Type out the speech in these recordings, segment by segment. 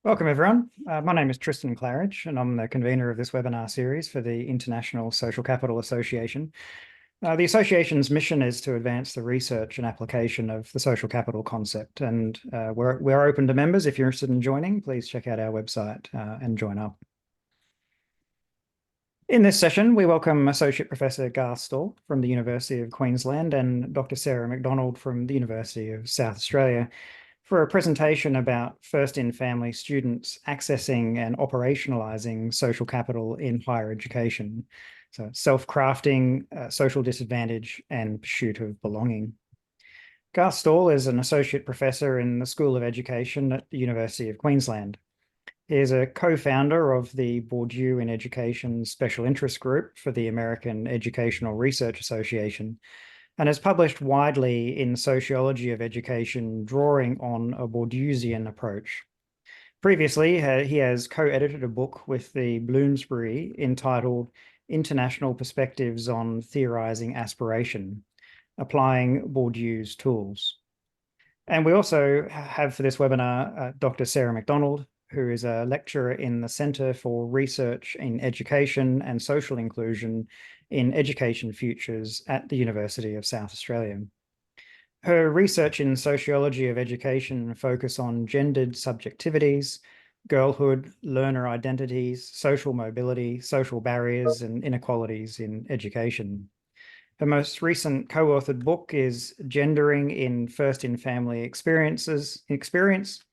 Welcome, everyone. My name is Tristan Claridge, and I'm the convener of this webinar series for the International Social Capital Association. The association's mission is to advance the research and application of the social capital concept, and we're open to members. If you're interested in joining, please check out our website and join up. In this session, we welcome Associate Professor Garth Stall from the University of Queensland and Dr. Sarah McDonald from the University of South Australia for a presentation about first-in-family students accessing and operationalizing social capital in higher education. So self-crafting, social disadvantage, and pursuit of belonging. Garth Stall is an associate professor in the School of Education at the University of Queensland. He is a co-founder of the Bourdieu in Education Special Interest Group for the American Educational Research Association, and has published widely in sociology of education, drawing on a Bourdieusian approach. Previously, he has co-edited a book with the Bloomsbury entitled International Perspectives on Theorizing Aspiration, Applying Bourdieu's Tools. And we also have for this webinar Dr. Sarah McDonald, who is a lecturer in the Centre for Research in Education and Social Inclusion in Education Futures at the University of South Australia. Her research in sociology of education focus on gendered subjectivities, girlhood, learner identities, social mobility, social barriers, and inequalities in education. Her most recent co-authored book is Gendering in First-in-Family Experience,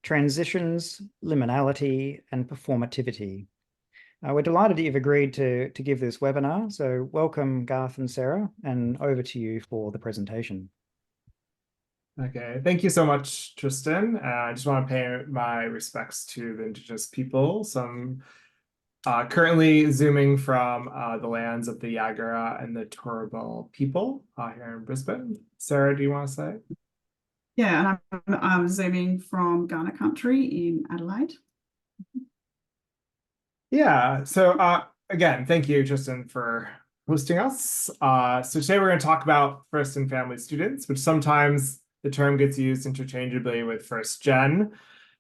Transitions, Liminality, and Performativity. We're delighted that you've agreed to give this webinar. So welcome, Garth and Sarah, and over to you for the presentation. Okay, thank you so much, Tristan. I just want to pay my respects to the Indigenous people. So I'm currently Zooming from the lands of the Yagara and the Turrbal people here in Brisbane. Sarah, do you want to say? Yeah, and I'm Zooming from Ghana country in Adelaide. Yeah, so again, thank you, Tristan, for hosting us. So today we're going to talk about first and family students, which sometimes the term gets used interchangeably with first gen.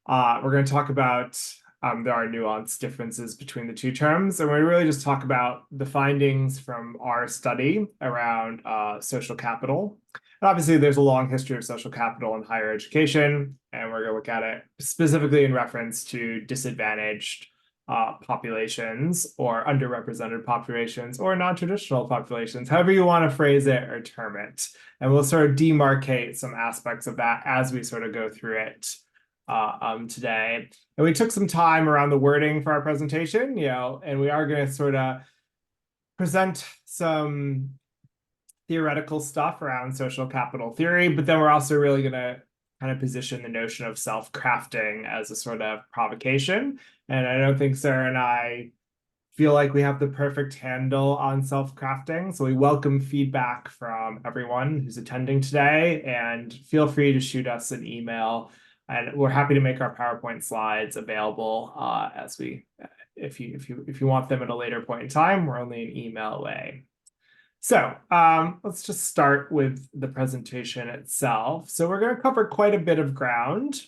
We're going to talk about there are nuanced differences between the two terms, and we really just talk about the findings from our study around social capital. And obviously, there's a long history of social capital in higher education, and we're going to look at it specifically in reference to disadvantaged populations or underrepresented populations or non-traditional populations, however you want to phrase it or term it. And we'll sort of demarcate some aspects of that as we sort of go through it today. And we took some time around the wording for our presentation, and we are going to sort of present some theoretical stuff around social capital theory, but then we're also really going to kind of position the notion of self-crafting as a sort of provocation. And I don't think Sarah and I feel like we have the perfect handle on self-crafting. So we welcome feedback from everyone who's attending today, and feel free to shoot us an email. And we're happy to make our PowerPoint slides available if you want them at a later point in time. We're only an email away. So let's just start with the presentation itself. So we're going to cover quite a bit of ground.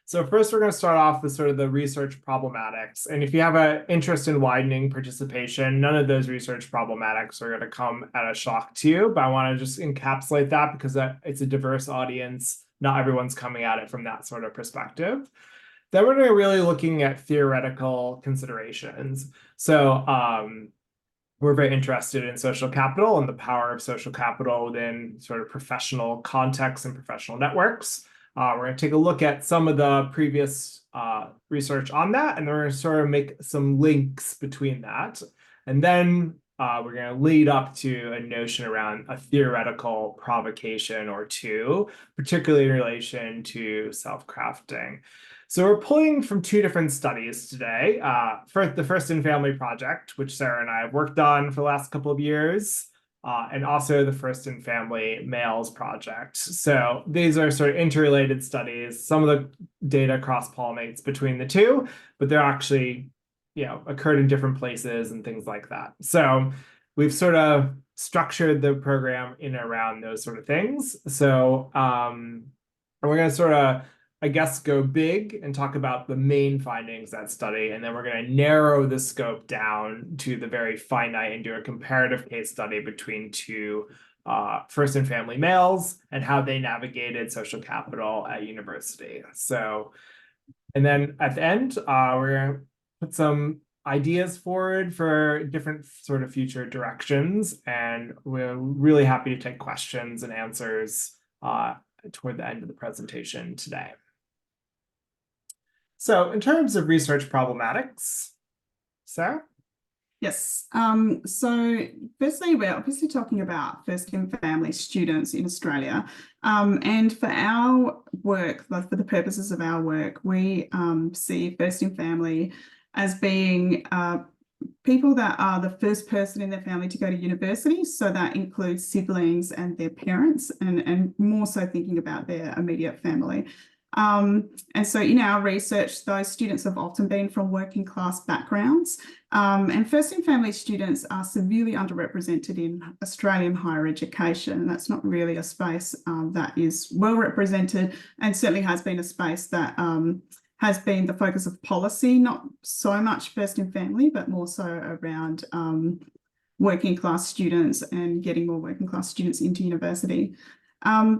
So first, we're going to start off with sort of the research problematics. And if you have an interest in widening participation, none of those research problematics are going to come at a shock to you. But I want to just encapsulate that because it's a diverse audience. Not everyone's coming at it from that sort of perspective. Then we're going to really looking at theoretical considerations. So we're very interested in social capital and the power of social capital within sort of professional contexts and professional networks. We're going to take a look at some of the previous research on that, and then we're going to sort of make some links between that. And then we're going to lead up to a notion around a theoretical provocation or two, particularly in relation to self-crafting. So we're pulling from two different studies today. First, the First in Family Project, which Sarah and I have worked on for the last couple of years, and also the First in Family Males Project. So these are sort of interrelated studies. Some of the data cross-pollinates between the two, but they're actually, occurred in different places and things like that. So we've sort of structured the program in and around those sort of things. So we're going to sort of I guess, go big and talk about the main findings of that study, and then we're going to narrow the scope down to the very finite and do a comparative case study between two first and family males and how they navigated social capital at university. So, and then at the end, we're going to put some ideas forward for different sort of future directions, and we're really happy to take questions and answers toward the end of the presentation today. So in terms of research problematics, Sarah? Yes. So firstly, we're obviously talking about first in family students in Australia. And for our work, for the purposes of our work, we see first in family as being people that are the first person in their family to go to university. So that includes siblings and their parents, and more so thinking about their immediate family. And so in our research, those students have often been from working class backgrounds. And first in family students are severely underrepresented in Australian higher education. And that's not really a space that is well represented, and certainly has been a space that has been the focus of policy, not so much first in family, but more so around working class students and getting more working class students into university.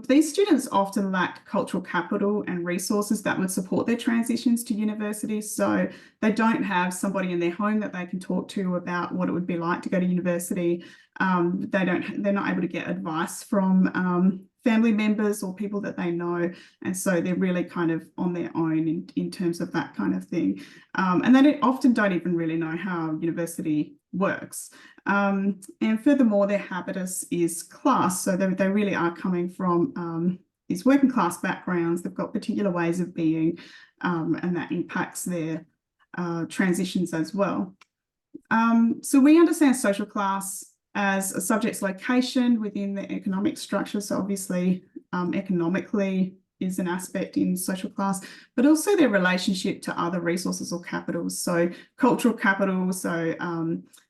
These students often lack cultural capital and resources that would support their transitions to university. So they don't have somebody in their home that they can talk to about what it would be like to go to university. They're not able to get advice from family members or people that they know. And so they're really kind of on their own in terms of that kind of thing. And they often don't even really know how university works. And furthermore, their habitus is class. So they really are coming from these working class backgrounds. They've got particular ways of being, and that impacts their transitions as well. So we understand social class as a subject's location within the economic structure. So obviously, economically is an aspect in social class, but also their relationship to other resources or capitals. So cultural capital, so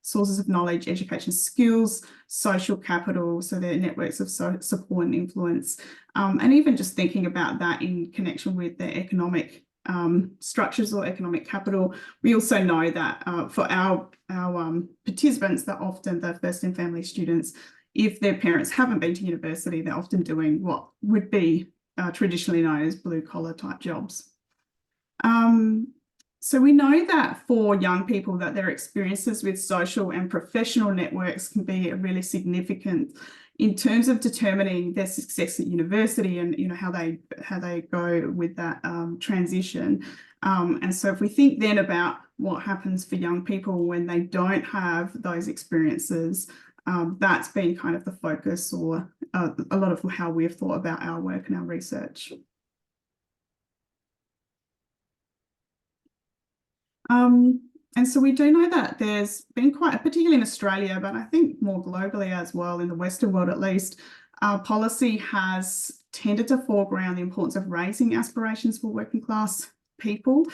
sources of knowledge, education, skills, social capital, so their networks of support and influence, and even just thinking about that in connection with their economic structures or economic capital. We also know that for our participants, that often the first in family students, if their parents haven't been to university, they're often doing what would be traditionally known as blue collar type jobs. So we know that for young people that their experiences with social and professional networks can be really significant in terms of determining their success at university and how they go with that transition. And so if we think then about what happens for young people when they don't have those experiences, that's been kind of the focus or a lot of how we've thought about our work and our research. And so we do know that there's been particularly in Australia, but I think more globally as well, in the Western world at least, policy has tended to foreground the importance of raising aspirations for working class people,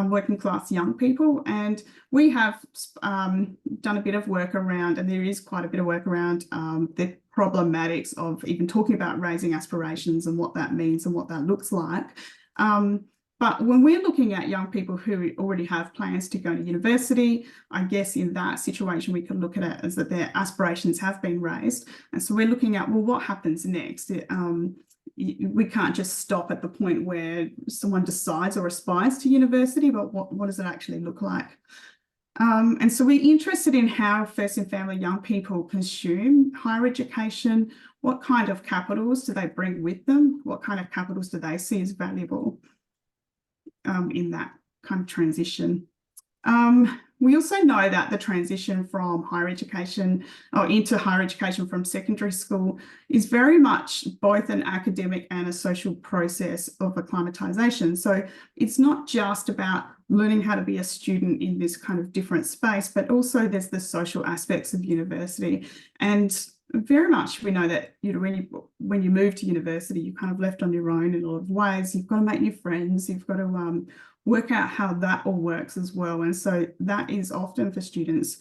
working class young people. And we have done a bit of work around, and there is quite a bit of work around the problematics of even talking about raising aspirations and what that means and what that looks like. But when we're looking at young people who already have plans to go to university, I guess in that situation, we can look at it as that their aspirations have been raised. And so we're looking at, well, what happens next? We can't just stop at the point where someone decides or aspires to university, but what does it actually look like? And so we're interested in how first and family young people consume higher education. What kind of capitals do they bring with them? What kind of capitals do they see as valuable in that kind of transition? We also know that the transition from higher education or into higher education from secondary school is very much both an academic and a social process of acclimatization. So it's not just about learning how to be a student in this kind of different space, but also there's the social aspects of university. And very much we know that when you move to university, you're kind of left on your own in a lot of ways. You've got to make new friends. You've got to work out how that all works as well. And so that is often for students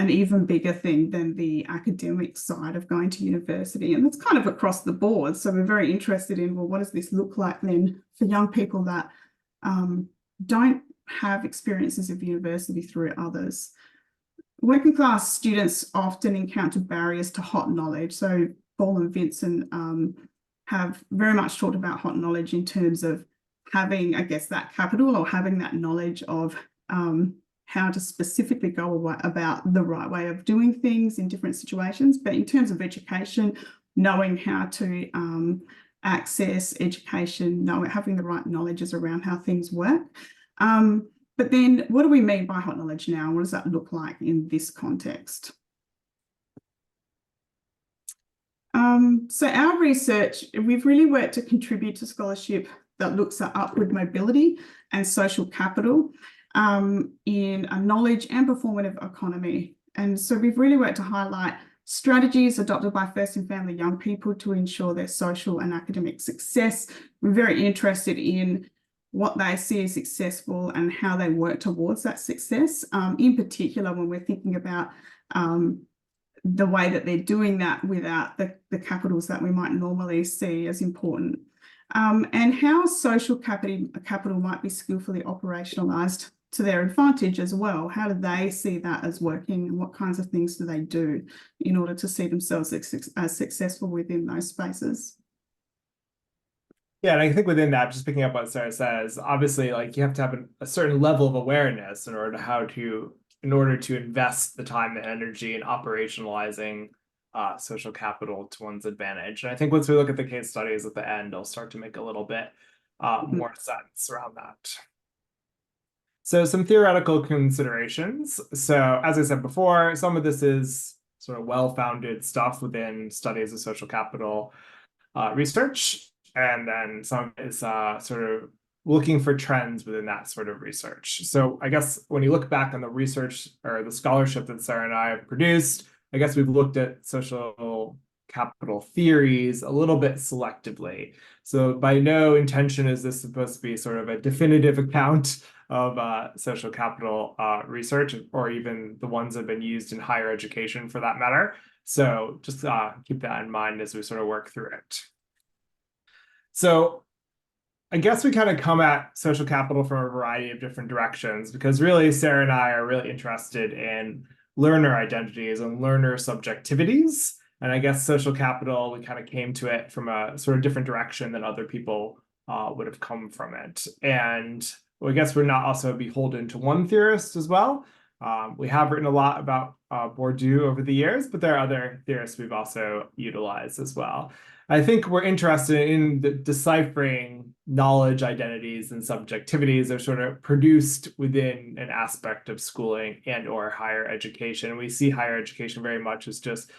an even bigger thing than the academic side of going to university. And that's kind of across the board. So we're very interested in, well, what does this look like then for young people that don't have experiences of university through others? Working class students often encounter barriers to hot knowledge. So Paul and Vincent have very much talked about hot knowledge in terms of having, I guess, that capital or having that knowledge of how to specifically go about the right way of doing things in different situations. But in terms of education, knowing how to access education, having the right knowledges around how things work. But then what do we mean by hot knowledge now? What does that look like in this context? So our research, we've really worked to contribute to scholarship that looks at upward mobility and social capital in a knowledge and performative economy. And so we've really worked to highlight strategies adopted by first and family young people to ensure their social and academic success. We're very interested in what they see as successful and how they work towards that success. In particular, when we're thinking about the way that they're doing that without the capitals that we might normally see as important. And how social capital might be skillfully operationalized to their advantage as well. How do they see that as working, and what kinds of things do they do in order to see themselves as successful within those spaces? Yeah, and I think within that, just picking up what Sarah says, obviously, like you have to have a certain level of awareness in order to invest the time and energy in operationalizing social capital to one's advantage. And I think once we look at the case studies at the end, it'll start to make a little bit more sense around that. So some theoretical considerations. So as I said before, some of this is sort of well-founded stuff within studies of social capital research. And then some is sort of looking for trends within that sort of research. So I guess when you look back on the research or the scholarship that Sarah and I have produced, I guess we've looked at social capital theories a little bit selectively. So by no intention is this supposed to be sort of a definitive account of social capital research, or even the ones that have been used in higher education for that matter. So just keep that in mind as we sort of work through it. So I guess we kind of come at social capital from a variety of different directions, because really Sarah and I are really interested in learner identities and learner subjectivities. And I guess social capital, we kind of came to it from a sort of different direction than other people would have come from it. And well, I guess we're not also beholden to one theorist as well. We have written a lot about Bourdieu over the years, but there are other theorists we've also utilized as well. I think we're interested in deciphering knowledge identities and subjectivities that are sort of produced within an aspect of schooling and or higher education. We see higher education very much as just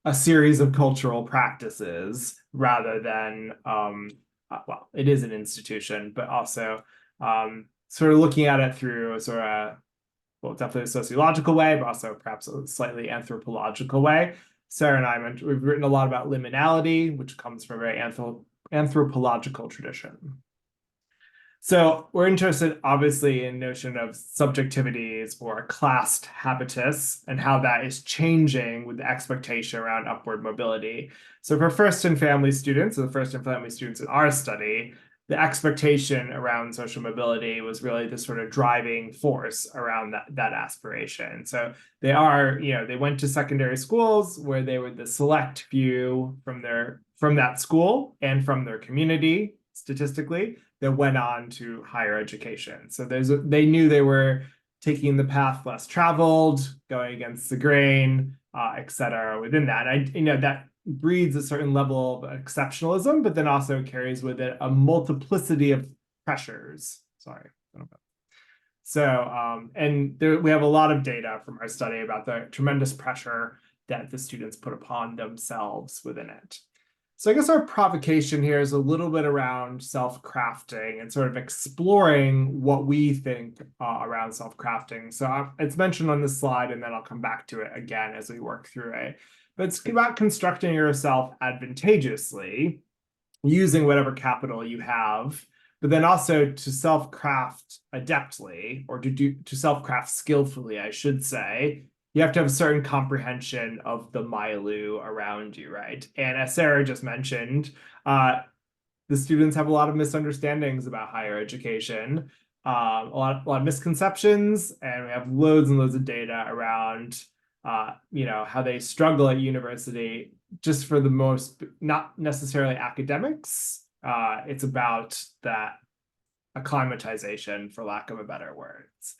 a series of cultural practices rather than, well, it is an institution, but also sort of looking at it through a sort of, well, definitely a sociological way, but also perhaps a slightly anthropological way. Sarah and I, we've written a lot about liminality, which comes from a very anthropological tradition. So we're interested, obviously, in notion of subjectivities or classed habitus and how that is changing with the expectation around upward mobility. So for first and family students, so the first and family students in our study, the expectation around social mobility was really the sort of driving force around that aspiration. So they are, they went to secondary schools where they were the select few from that school and from their community, statistically, that went on to higher education. So they knew they were taking the path less traveled, going against the grain, et cetera, within that. That breeds a certain level of exceptionalism, but then also carries with it a multiplicity of pressures. Sorry. So, and we have a lot of data from our study about the tremendous pressure that the students put upon themselves within it. So I guess our provocation here is a little bit around self-crafting and sort of exploring what we think around self-crafting. So it's mentioned on this slide, and then I'll come back to it again as we work through it. But it's about constructing yourself advantageously, using whatever capital you have, but then also to self-craft adeptly, or to self-craft skillfully, I should say, you have to have a certain comprehension of the milieu around you, right? And as Sarah just mentioned, the students have a lot of misunderstandings about higher education, a lot of misconceptions, and we have loads and loads of data around, how they struggle at university, just for the most, not necessarily academics. It's about that acclimatization, for lack of a better words.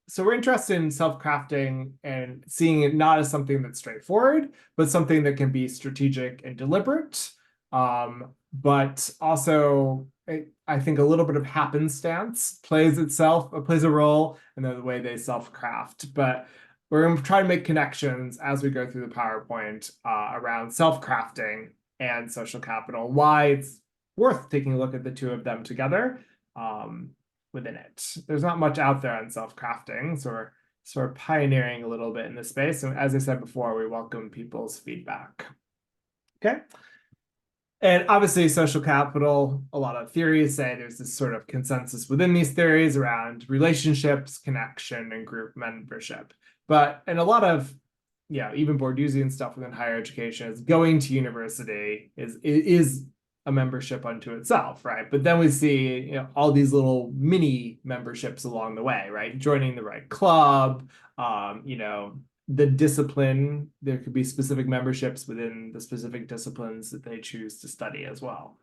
So we're interested in self-crafting and seeing it not as something that's straightforward, but something that can be strategic and deliberate. But also, I think a little bit of happenstance plays a role in the way they self-craft. But we're going to try to make connections as we go through the PowerPoint around self-crafting and social capital, why it's worth taking a look at the two of them together within it. There's not much out there on self-crafting, so we're sort of pioneering a little bit in this space. And as I said before, we welcome people's feedback. Okay. And obviously, social capital, a lot of theories say there's this sort of consensus within these theories around relationships, connection, and group membership. But in a lot of, even Bourdieusian stuff within higher education, is going to university is a membership unto itself, right? But then we see, all these little mini memberships along the way, right? Joining the right club, the discipline, there could be specific memberships within the specific disciplines that they choose to study as well.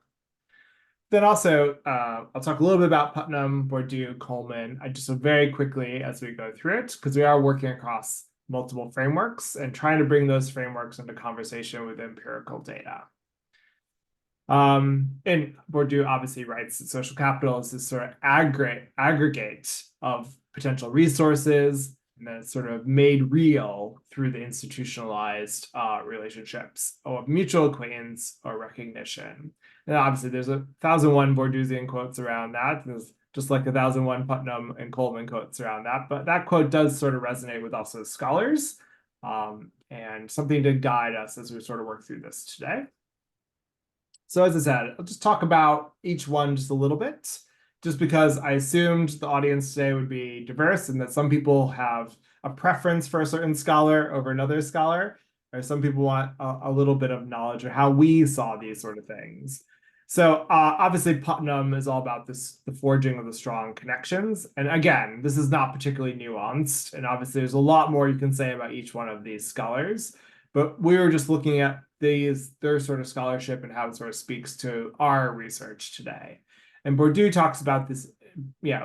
Then also, I'll talk a little bit about Putnam, Bourdieu, Coleman. I just very quickly as we go through it, because we are working across multiple frameworks and trying to bring those frameworks into conversation with empirical data. And Bourdieu obviously writes that social capital is this sort of aggregate of potential resources, and then it's sort of made real through the institutionalized relationships of mutual acquaintance or recognition. And obviously there's 1,001 Bourdieusian quotes around that. There's just like 1,001 Putnam and Coleman quotes around that. But that quote does sort of resonate with also scholars, and something to guide us as we sort of work through this today. So as I said, I'll just talk about each one just a little bit, just because I assumed the audience today would be diverse and that some people have a preference for a certain scholar over another scholar, or some people want a little bit of knowledge of how we saw these sort of things. So obviously Putnam is all about the forging of the strong connections. And again, this is not particularly nuanced. And obviously there's a lot more you can say about each one of these scholars. But we were just looking at their sort of scholarship and how it sort of speaks to our research today. And Bourdieu talks about this,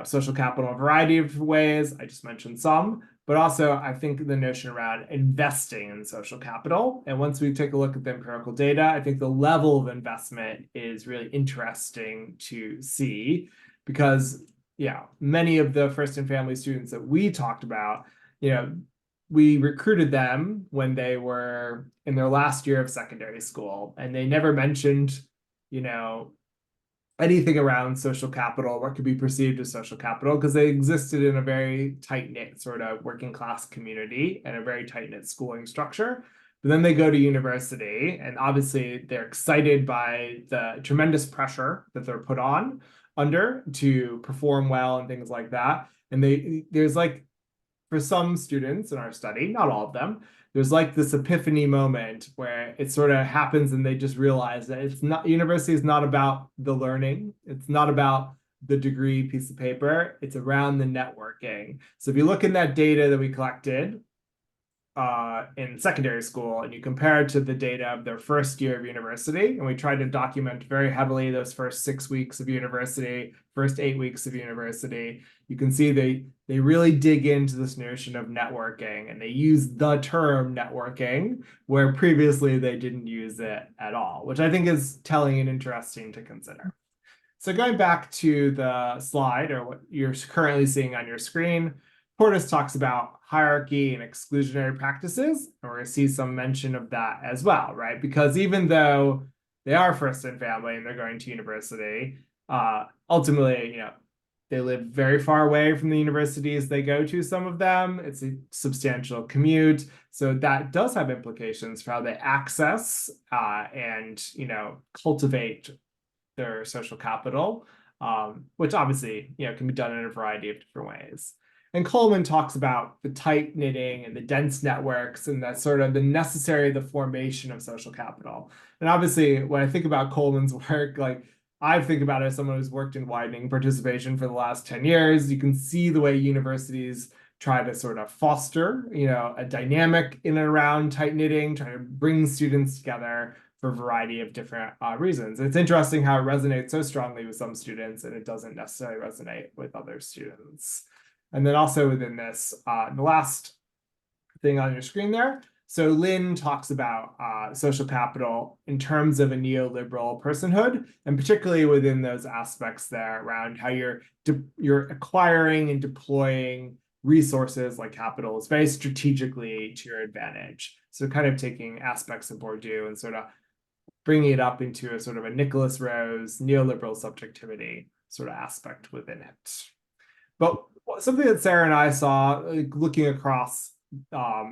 social capital in a variety of ways. I just mentioned some, but also I think the notion around investing in social capital. And once we take a look at the empirical data, I think the level of investment is really interesting to see, because many of the first and family students that we talked about, we recruited them when they were in their last year of secondary school, and they never mentioned, anything around social capital, what could be perceived as social capital, because they existed in a very tight-knit sort of working class community and a very tight-knit schooling structure. But then they go to university, and obviously they're excited by the tremendous pressure that they're put on under to perform well and things like that. And there's like, for some students in our study, not all of them, there's like this epiphany moment where it sort of happens and they just realize that university is not about the learning. It's not about the degree piece of paper. It's around the networking. So if you look in that data that we collected in secondary school and you compare it to the data of their first year of university, and we tried to document very heavily those first 6 weeks of university, first 8 weeks of university, you can see they really dig into this notion of networking, and they use the term networking where previously they didn't use it at all, which I think is telling and interesting to consider. So going back to the slide, or what you're currently seeing on your screen, Portis talks about hierarchy and exclusionary practices, and we're going to see some mention of that as well, right? Because even though they are first in family and they're going to university, ultimately, they live very far away from the universities they go to, some of them. It's a substantial commute. So that does have implications for how they access and, cultivate their social capital, which obviously, can be done in a variety of different ways. And Coleman talks about the tight knitting and the dense networks and that sort of the formation of social capital. And obviously, when I think about Coleman's work, like I think about it as someone who's worked in widening participation for the last 10 years. You can see the way universities try to sort of foster, a dynamic in and around tight knitting, try to bring students together for a variety of different reasons. It's interesting how it resonates so strongly with some students and it doesn't necessarily resonate with other students. And then also within this, the last thing on your screen there. So Lynn talks about social capital in terms of a neoliberal personhood, and particularly within those aspects there around how you're acquiring and deploying resources like capital is very strategically to your advantage. So kind of taking aspects of Bourdieu and sort of bringing it up into a sort of a Nicholas Rose neoliberal subjectivity sort of aspect within it. But something that Sarah and I saw, looking across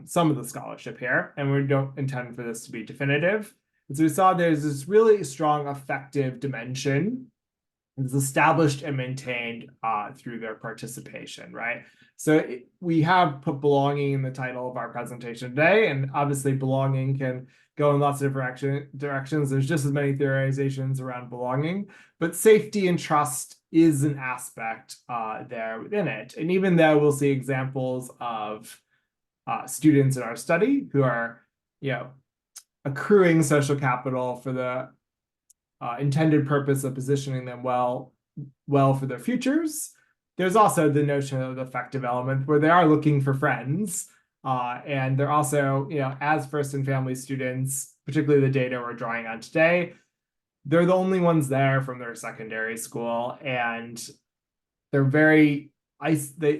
some of the scholarship here, and we don't intend for this to be definitive, is we saw there's this really strong affective dimension that's established and maintained through their participation, right? So we have put belonging in the title of our presentation today, and obviously belonging can go in lots of directions. There's just as many theorizations around belonging, but safety and trust is an aspect there within it. And even though we'll see examples of students in our study who are, accruing social capital for the intended purpose of positioning them well for their futures, there's also the notion of the affective element where they are looking for friends. And they're also, as first and family students, particularly the data we're drawing on today, they're the only ones there from their secondary school, and they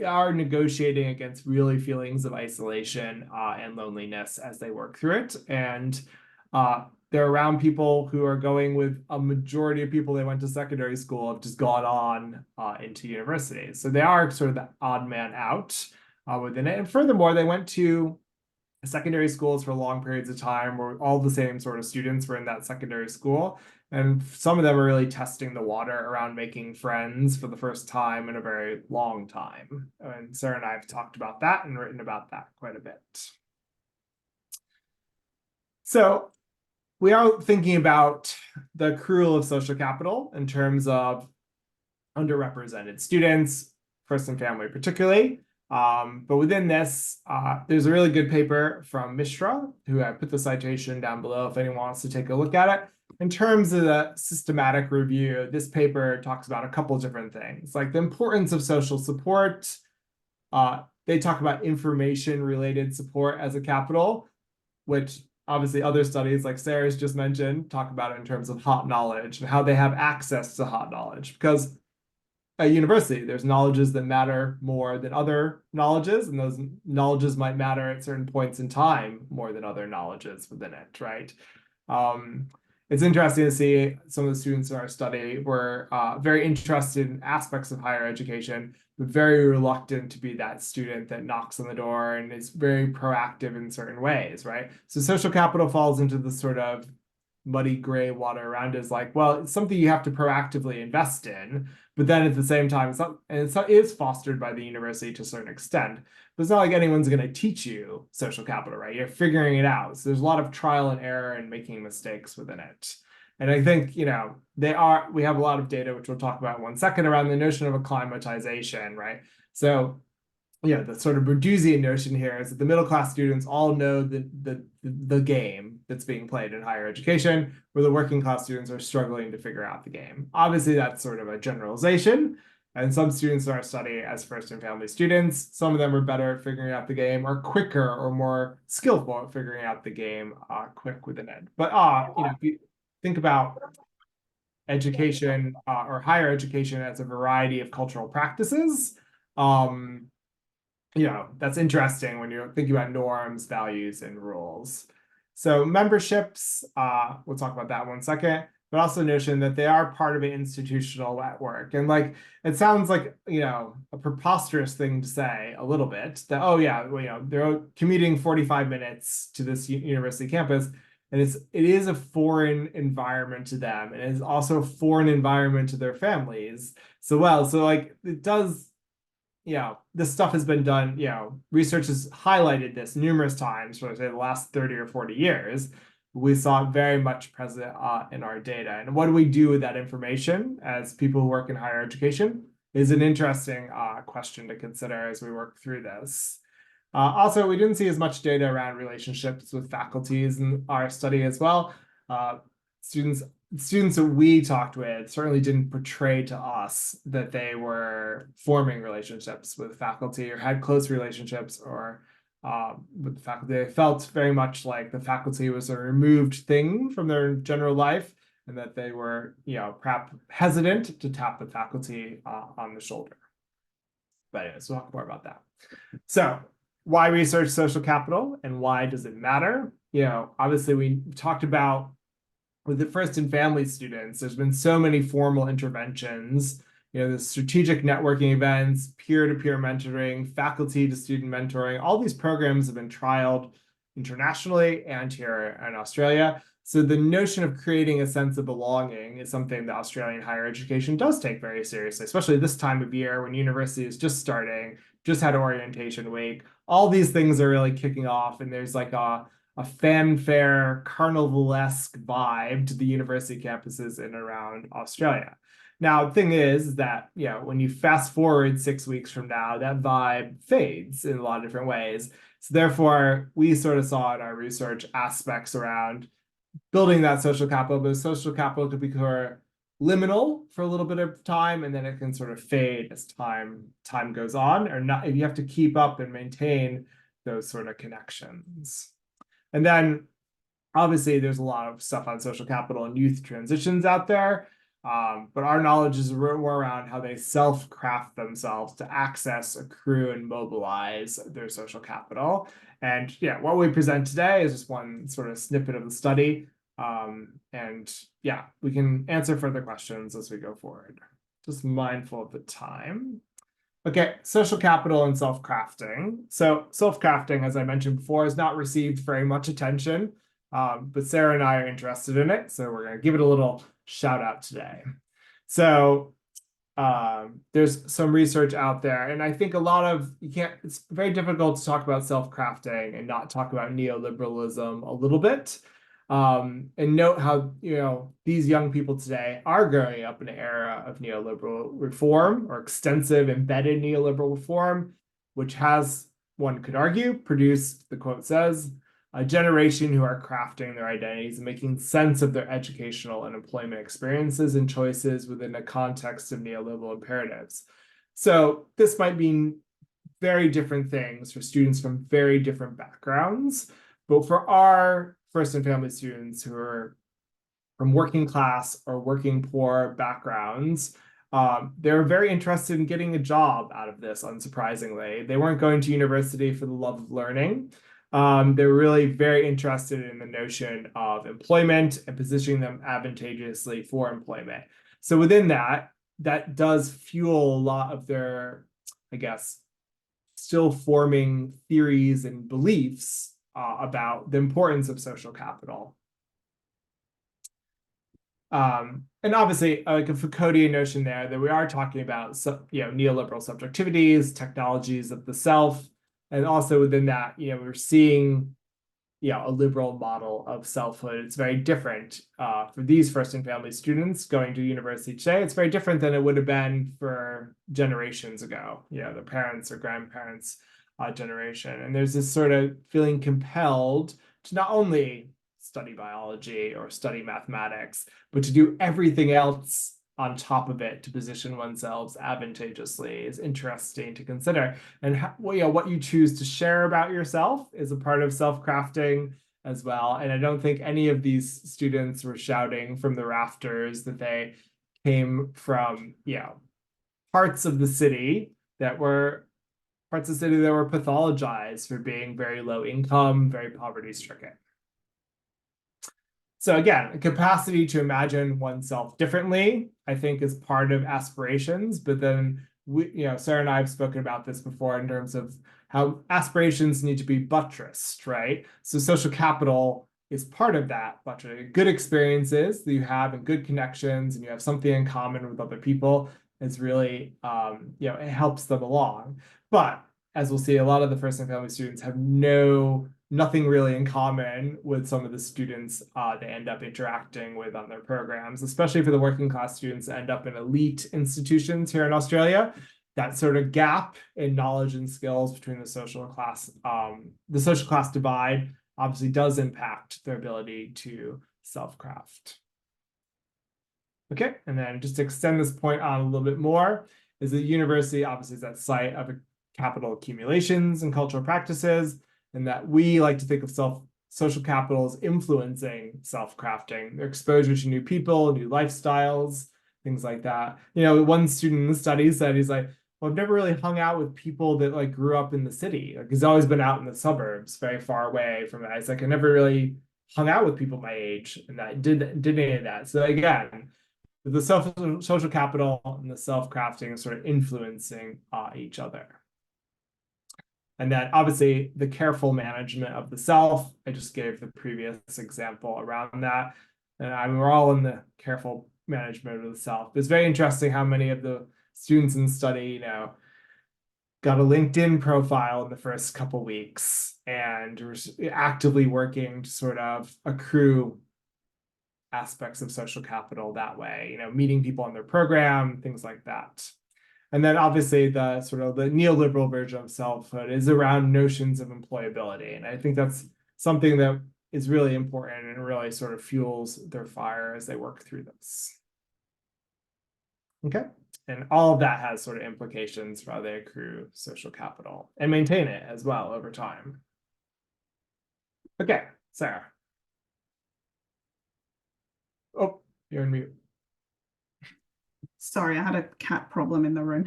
are negotiating against really feelings of isolation and loneliness as they work through it. And they're around people who are going with a majority of people they went to secondary school have just gone on into university. So they are sort of the odd man out within it. And furthermore, they went to secondary schools for long periods of time where all the same sort of students were in that secondary school. And some of them are really testing the water around making friends for the first time in a very long time. And Sarah and I have talked about that and written about that quite a bit. So we are thinking about the accrual of social capital in terms of underrepresented students, first and family particularly. But within this, there's a really good paper from Mishra, who I put the citation down below if anyone wants to take a look at it. In terms of the systematic review, this paper talks about a couple different things, like the importance of social support. They talk about information-related support as a capital, which obviously other studies like Sarah's just mentioned talk about it in terms of hot knowledge and how they have access to hot knowledge. Because at university, there's knowledges that matter more than other knowledges, and those knowledges might matter at certain points in time more than other knowledges within it, right? It's interesting to see some of the students in our study were very interested in aspects of higher education, but very reluctant to be that student that knocks on the door and is very proactive in certain ways, right? So social capital falls into the sort of muddy gray water around it. Is like, well, it's something you have to proactively invest in, but then at the same time, it is fostered by the university to a certain extent. But it's not like anyone's going to teach you social capital, right? You're figuring it out. So there's a lot of trial and error and making mistakes within it. And I think, we have a lot of data, which we'll talk about in 1 second, around the notion of acclimatization, right? So the sort of Bourdieusian notion here is that the middle class students all know the game that's being played in higher education, where the working class students are struggling to figure out the game. Obviously, that's sort of a generalization. And some students in our study as first and family students, some of them are better at figuring out the game, or quicker or more skillful at figuring out the game quick within it. But if you think about education or higher education as a variety of cultural practices, that's interesting when you're thinking about norms, values, and rules. So memberships, we'll talk about that 1 second, but also notion that they are part of an institutional network. And like, it sounds like, a preposterous thing to say a little bit that, oh yeah, well, they're commuting 45 minutes to this university campus, and it is a foreign environment to them, and it is also a foreign environment to their families. So like, it does this stuff has been done, research has highlighted this numerous times for, say, the last 30 or 40 years. We saw it very much present in our data. And what do we do with that information as people who work in higher education is an interesting question to consider as we work through this. Also, we didn't see as much data around relationships with faculties in our study as well. Students that we talked with certainly didn't portray to us that they were forming relationships with faculty or had close relationships or with the faculty. They felt very much like the faculty was a removed thing from their general life, and that they were, perhaps hesitant to tap the faculty on the shoulder. But anyways, we'll talk more about that. So, why research social capital and why does it matter? Obviously we talked about with the first and family students, there's been so many formal interventions, the strategic networking events, peer-to-peer mentoring, faculty to student mentoring, all these programs have been trialed internationally and here in Australia. So the notion of creating a sense of belonging is something that Australian higher education does take very seriously, especially this time of year when university is just starting, just had orientation week. All these things are really kicking off, and there's like a fanfare, carnivalesque vibe to the university campuses in and around Australia. Now, the thing is that, when you fast forward 6 weeks from now, that vibe fades in a lot of different ways. So therefore, we sort of saw in our research aspects around building that social capital, but social capital could be sort of liminal for a little bit of time, and then it can sort of fade as time goes on, or not. You have to keep up and maintain those sort of connections. And then obviously there's a lot of stuff on social capital and youth transitions out there. But our knowledge is more around how they self-craft themselves to access, accrue, and mobilize their social capital. And what we present today is just one sort of snippet of the study. We can answer further questions as we go forward. Just mindful of the time. Okay, social capital and self-crafting. So self-crafting, as I mentioned before, has not received very much attention, but Sarah and I are interested in it, so we're going to give it a little shout out today. So there's some research out there, and I think it's very difficult to talk about self-crafting and not talk about neoliberalism a little bit. And note how, these young people today are growing up in an era of neoliberal reform or extensive embedded neoliberal reform, which has, one could argue, produced, the quote says, a generation who are crafting their identities and making sense of their educational and employment experiences and choices within a context of neoliberal imperatives. So this might mean very different things for students from very different backgrounds, but for our first and family students who are from working class or working poor backgrounds, they're very interested in getting a job out of this, unsurprisingly. They weren't going to university for the love of learning. They're really very interested in the notion of employment and positioning them advantageously for employment. So within that does fuel a lot of their, I guess, still forming theories and beliefs about the importance of social capital. And obviously, like a Foucauldian notion there that we are talking about, neoliberal subjectivities, technologies of the self, and also within that, we're seeing, a liberal model of selfhood. It's very different for these first and family students going to university today. It's very different than it would have been for generations ago, their parents or grandparents' generation. And there's this sort of feeling compelled to not only study biology or study mathematics, but to do everything else on top of it to position oneself advantageously is interesting to consider. And what you choose to share about yourself is a part of self-crafting as well. And I don't think any of these students were shouting from the rafters that they came from, parts of the city that were pathologized for being very low income, very poverty stricken. So again, a capacity to imagine oneself differently, I think, is part of aspirations. But then Sarah and I have spoken about this before in terms of how aspirations need to be buttressed, right? So social capital is part of that buttress. Good experiences that you have and good connections, and you have something in common with other people. is really, it helps them along. But as we'll see, a lot of the first and family students have nothing really in common with some of the students they end up interacting with on their programs, especially for the working class students that end up in elite institutions here in Australia. That sort of gap in knowledge and skills between the social class divide obviously does impact their ability to self-craft. Okay, and then just to extend this point on a little bit more, is the university obviously is that site of capital accumulations and cultural practices, and that we like to think of social capital as influencing self-crafting, their exposure to new people, new lifestyles, things like that. One student in the study said, he's like, well, I've never really hung out with people that like grew up in the city. Like he's always been out in the suburbs, very far away from it. It's like I never really hung out with people my age, and I did any of that. So again, the social capital and the self-crafting sort of influencing each other. And then obviously the careful management of the self. I just gave the previous example around that. And we're all in the careful management of the self. It's very interesting how many of the students in the study, got a LinkedIn profile in the first couple weeks and were actively working to sort of accrue aspects of social capital that way, meeting people on their program, things like that. And then obviously the sort of the neoliberal version of selfhood is around notions of employability. And I think that's something that is really important and really sort of fuels their fire as they work through this. Okay. And all of that has sort of implications for how they accrue social capital and maintain it as well over time. Okay, Sarah. Oh, you're on mute. Sorry, I had a cat problem in the room.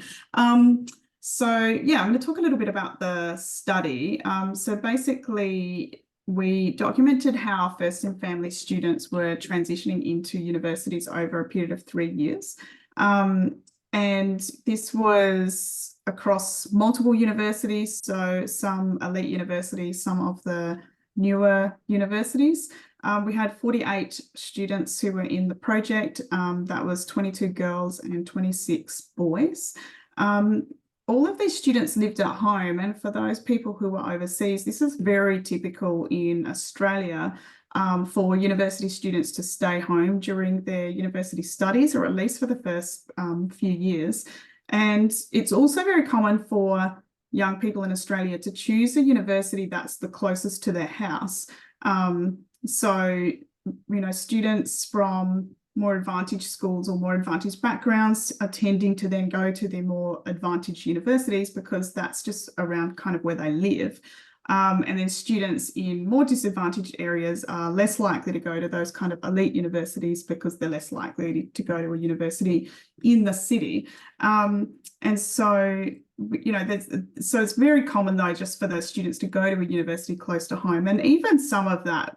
So yeah, I'm going to talk a little bit about the study. So basically, we documented how first and family students were transitioning into universities over a period of 3 years. And this was across multiple universities, so some elite universities, some of the newer universities. We had 48 students who were in the project. That was 22 girls and 26 boys. All of these students lived at home, and for those people who were overseas, this is very typical in Australia for university students to stay home during their university studies, or at least for the first few years. And it's also very common for young people in Australia to choose a university that's the closest to their house. So, students from more advantaged schools or more advantaged backgrounds are tending to then go to their more advantaged universities because that's just around kind of where they live. And then students in more disadvantaged areas are less likely to go to those kind of elite universities because they're less likely to go to a university in the city. And so, so it's very common though, just for those students to go to a university close to home. And even some of that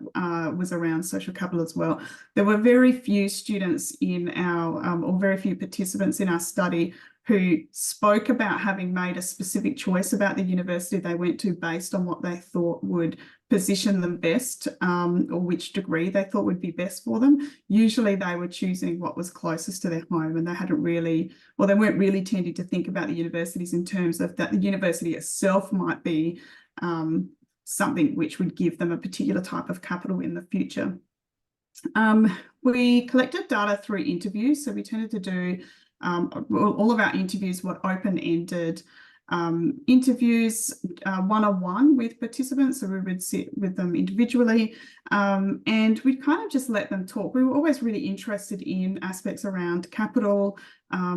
was around social capital as well. There were very few students in our, or very few participants in our study who spoke about having made a specific choice about the university they went to based on what they thought would position them best, or which degree they thought would be best for them. Usually they were choosing what was closest to their home, and they hadn't really, well, they weren't really tending to think about the universities in terms of that the university itself might be something which would give them a particular type of capital in the future. We collected data through interviews, so we tended to do all of our interviews were open-ended interviews, one-on-one with participants, so we would sit with them individually, and we'd kind of just let them talk. We were always really interested in aspects around capital,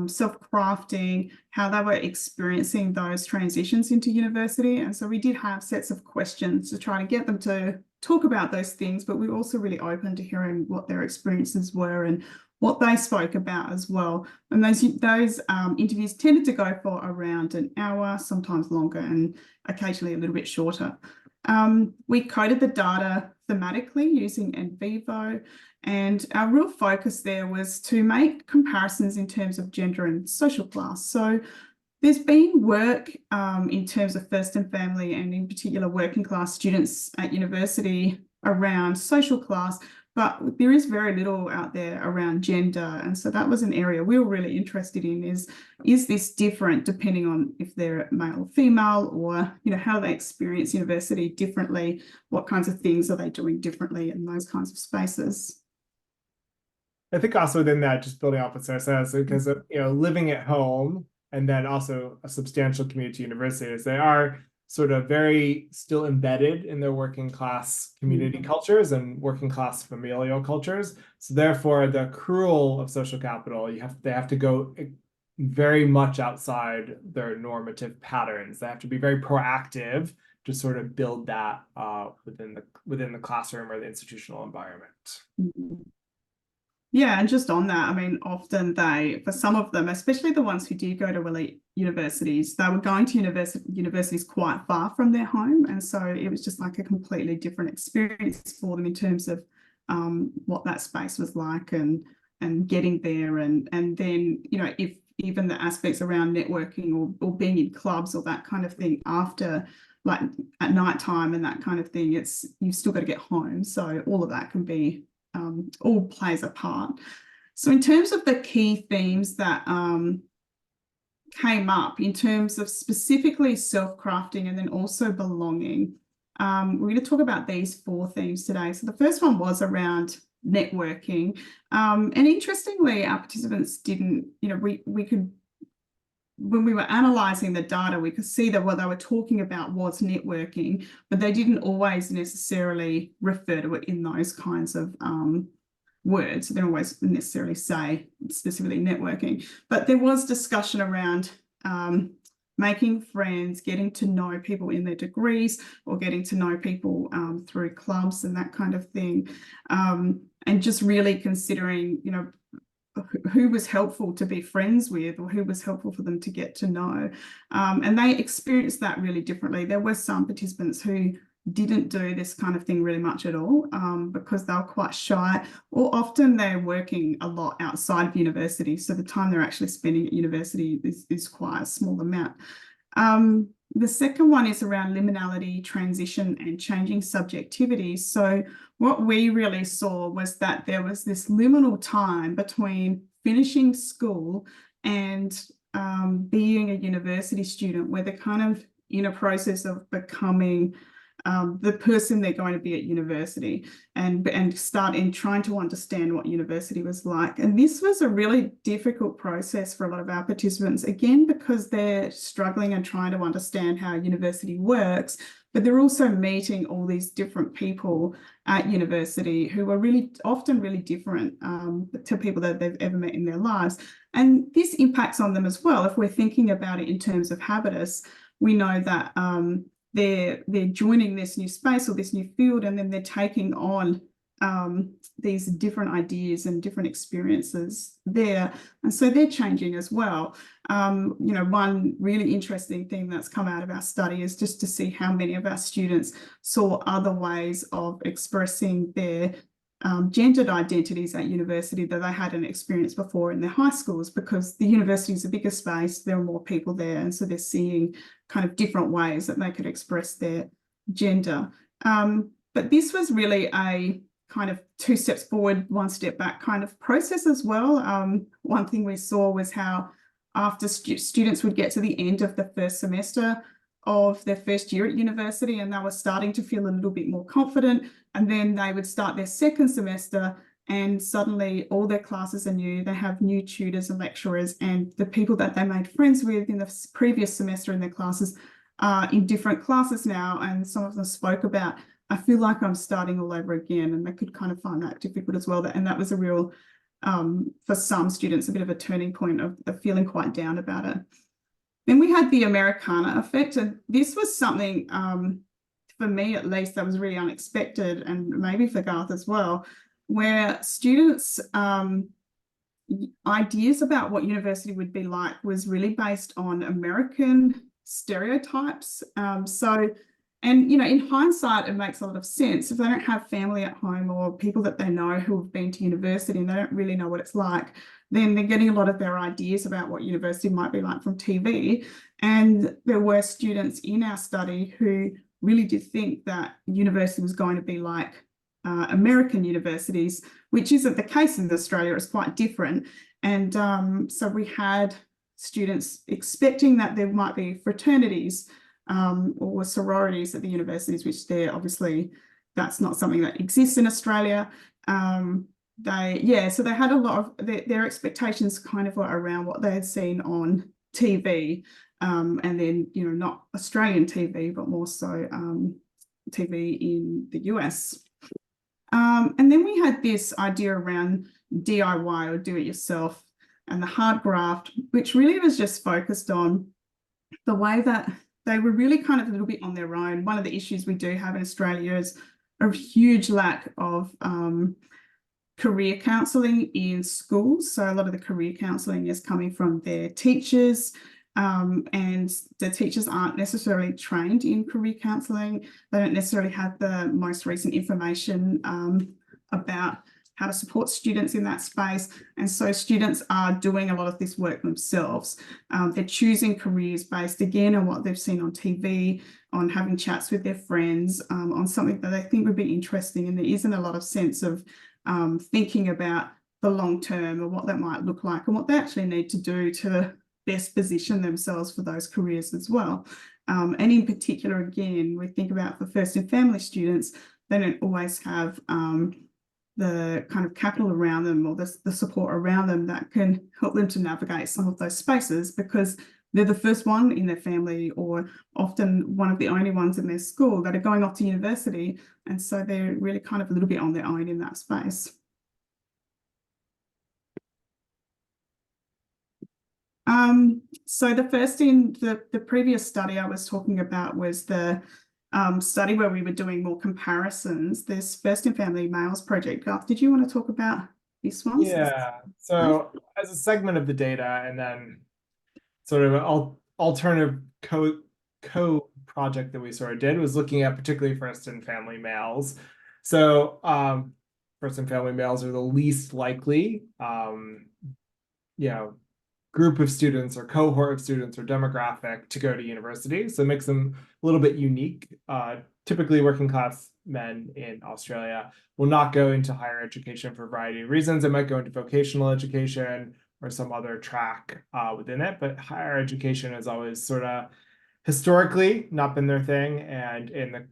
self-crafting, how they were experiencing those transitions into university, and so we did have sets of questions to try to get them to talk about those things, but we were also really open to hearing what their experiences were and what they spoke about as well. And those interviews tended to go for around an hour, sometimes longer, and occasionally a little bit shorter. We coded the data thematically using NVivo, and our real focus there was to make comparisons in terms of gender and social class. So there's been work in terms of first and family, and in particular working class students at university around social class, but there is very little out there around gender. And so that was an area we were really interested in, is this different depending on if they're male or female, or, you know, how they experience university differently, what kinds of things are they doing differently in those kinds of spaces. I think also within that, just building off what Sarah says, because of, you know, living at home and then also a substantial community universities, they are sort of very still embedded in their working class community cultures and working class familial cultures. So therefore, the accrual of social capital, they have to go very much outside their normative patterns. They have to be very proactive to sort of build that within the classroom or the institutional environment. Yeah, and just on that, I mean, often for some of them, especially the ones who did go to elite universities, they were going to universities quite far from their home. And so it was just like a completely different experience for them in terms of what that space was like and getting there. And then, you know, if even the aspects around networking or being in clubs or that kind of thing after, like at nighttime and that kind of thing, you've still got to get home. So all of that can be all plays a part. So in terms of the key themes that came up in terms of specifically self-crafting and then also belonging, we're going to talk about these 4 themes today. So the first one was around networking. And interestingly, our participants didn't, you know, we could, when we were analysing the data, we could see that what they were talking about was networking, but they didn't always necessarily refer to it in those kinds of words. They don't always necessarily say specifically networking, but there was discussion around making friends, getting to know people in their degrees, or getting to know people through clubs and that kind of thing, and just really considering, you know, who was helpful to be friends with or who was helpful for them to get to know. And they experienced that really differently. There were some participants who didn't do this kind of thing really much at all because they were quite shy, or often they're working a lot outside of university. So the time they're actually spending at university is quite a small amount. The second one is around liminality, transition, and changing subjectivity. So what we really saw was that there was this liminal time between finishing school and being a university student, where they're kind of in a process of becoming the person they're going to be at university, and trying to understand what university was like. And this was a really difficult process for a lot of our participants, again, because they're struggling and trying to understand how university works, but they're also meeting all these different people at university who are really often really different to people that they've ever met in their lives. And this impacts on them as well. If we're thinking about it in terms of habitus, we know that they're joining this new space or this new field, and then they're taking on these different ideas and different experiences there. And so they're changing as well. You know, one really interesting thing that's come out of our study is just to see how many of our students saw other ways of expressing their gendered identities at university that they hadn't experienced before in their high schools, because the university is a bigger space, there are more people there, and so they're seeing kind of different ways that they could express their gender. But this was really a kind of 2 steps forward, 1 step back kind of process as well. One thing we saw was how after students would get to the end of the first semester of their first year at university and they were starting to feel a little bit more confident, and then they would start their second semester and suddenly all their classes are new. They have new tutors and lecturers, and the people that they made friends with in the previous semester in their classes are in different classes now. And some of them spoke about, I feel like I'm starting all over again, and they could kind of find that difficult as well. And that was a real, for some students, a bit of a turning point of feeling quite down about it. Then we had the Americana effect, and this was something, for me at least, that was really unexpected, and maybe for Garth as well, where students' ideas about what university would be like was really based on American stereotypes. And, you know, in hindsight, it makes a lot of sense. If they don't have family at home or people that they know who have been to university and they don't really know what it's like, then they're getting a lot of their ideas about what university might be like from TV. And there were students in our study who really did think that university was going to be like American universities, which isn't the case in Australia. It's quite different. And so we had students expecting that there might be fraternities or sororities at the universities, which they're obviously, that's not something that exists in Australia. So they had a lot of their expectations kind of were around what they had seen on TV, and then, you know, not Australian TV, but more so TV in the US. And then we had this idea around DIY or do it yourself and the hard graft, which really was just focused on the way that they were really kind of a little bit on their own. One of the issues we do have in Australia is a huge lack of career counselling in schools. So a lot of the career counselling is coming from their teachers, and the teachers aren't necessarily trained in career counselling. They don't necessarily have the most recent information about how to support students in that space. And so students are doing a lot of this work themselves. They're choosing careers based, again, on what they've seen on TV, on having chats with their friends, on something that they think would be interesting. And there isn't a lot of sense of thinking about the long term and what that might look like and what they actually need to do to best position themselves for those careers as well. And in particular, again, we think about for first and family students, they don't always have the kind of capital around them or the support around them that can help them to navigate some of those spaces, because they're the first one in their family or often one of the only ones in their school that are going off to university. And so they're really kind of a little bit on their own in that space. So the first in the previous study I was talking about was the study where we were doing more comparisons. This First in Family Males project. Garth, did you want to talk about this one? Yeah. So as a segment of the data, and then sort of an alternative co project that we sort of did was looking at particularly first in family males. So first in family males are the least likely, group of students or cohort of students or demographic to go to university. So it makes them a little bit unique. Typically working class men in Australia will not go into higher education for a variety of reasons. They might go into vocational education or some other track within it, but higher education has always sort of historically not been their thing, and in the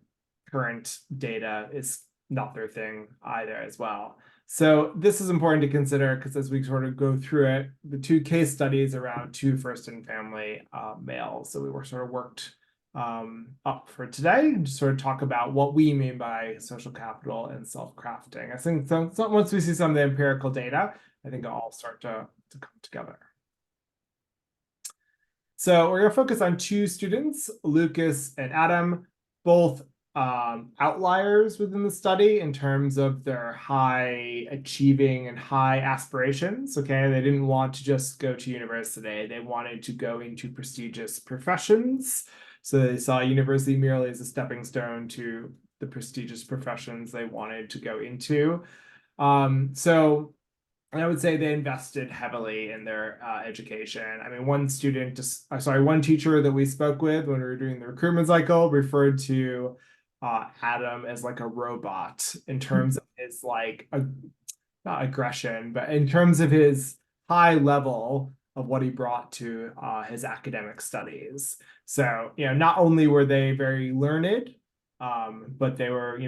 current data is not their thing either as well. So this is important to consider because as we sort of go through it, the two case studies around two first in family males. So we were sort of worked up for today and just sort of talk about what we mean by social capital and self-crafting. I think once we see some of the empirical data, I think it'll all start to come together. So we're going to focus on two students, Lucas and Adam, both outliers within the study in terms of their high achieving and high aspirations. Okay, they didn't want to just go to university. They wanted to go into prestigious professions. So they saw university merely as a stepping stone to the prestigious professions they wanted to go into. So I would say they invested heavily in their education. I mean, one teacher that we spoke with when we were doing the recruitment cycle referred to Adam as like a robot in terms of his not aggression, but in terms of his high level of what he brought to his academic studies. So, not only were they very learned, but they were,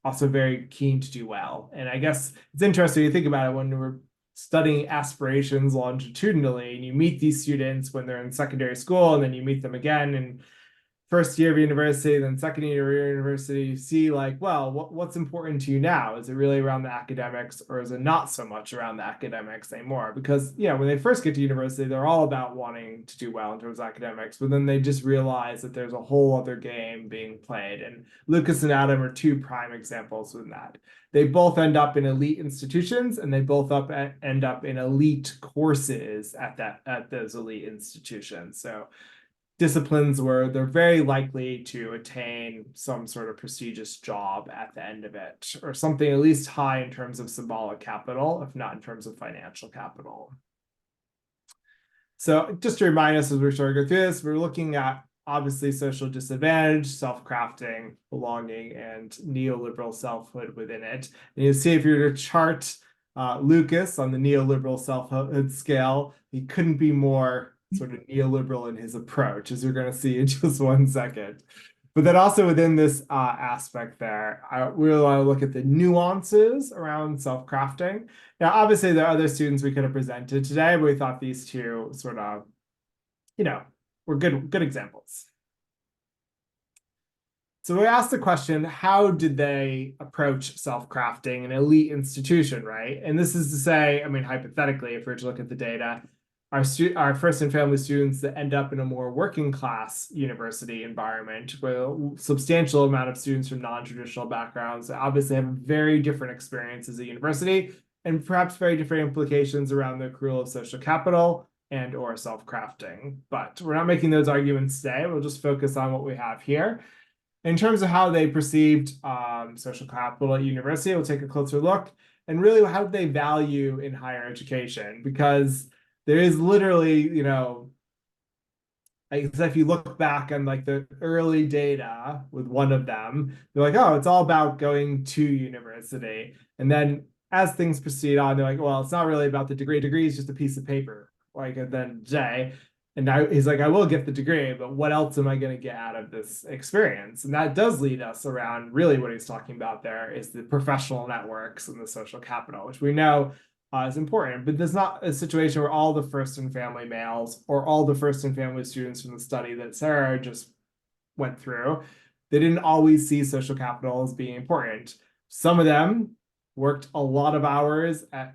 also very keen to do well. And I guess it's interesting to think about it when we're studying aspirations longitudinally and you meet these students when they're in secondary school, and then you meet them again in first year of university, then second year of university, you see what's important to you now? Is it really around the academics, or is it not so much around the academics anymore? Because, when they first get to university, they're all about wanting to do well in terms of academics, but then they just realize that there's a whole other game being played. And Lucas and Adam are two prime examples in that. They both end up in elite institutions, and they both end up in elite courses at those elite institutions. So disciplines where they're very likely to attain some sort of prestigious job at the end of it, or something at least high in terms of symbolic capital, if not in terms of financial capital. So just to remind us as we're starting to go through this, we're looking at obviously social disadvantage, self-crafting, belonging, and neoliberal selfhood within it. And you see if you were to chart Lucas on the neoliberal selfhood scale, he couldn't be more sort of neoliberal in his approach, as you're going to see in just one second. But then also within this aspect there, I really want to look at the nuances around self-crafting. Now, obviously, there are other students we could have presented today, but we thought these two sort of, were good examples. So we asked the question, how did they approach self-crafting an elite institution, right? And this is to say, I mean, hypothetically, if we were to look at the data, our first and family students that end up in a more working class university environment with a substantial amount of students from non-traditional backgrounds obviously have very different experiences at university and perhaps very different implications around the accrual of social capital and or self-crafting. But we're not making those arguments today. We'll just focus on what we have here. In terms of how they perceived social capital at university, we'll take a closer look. And really, how do they value in higher education? Because there is literally, if you look back on like the early data with one of them, they're like, oh, it's all about going to university. And then as things proceed on, they're like, well, it's not really about the degree. Degree is just a piece of paper. Like, and then Jay, and now he's like, I will get the degree, but what else am I going to get out of this experience? And that does lead us around really what he's talking about there is the professional networks and the social capital, which we know is important, but there's not a situation where all the first and family males or all the first and family students from the study that Sarah just went through, they didn't always see social capital as being important. Some of them worked a lot of hours at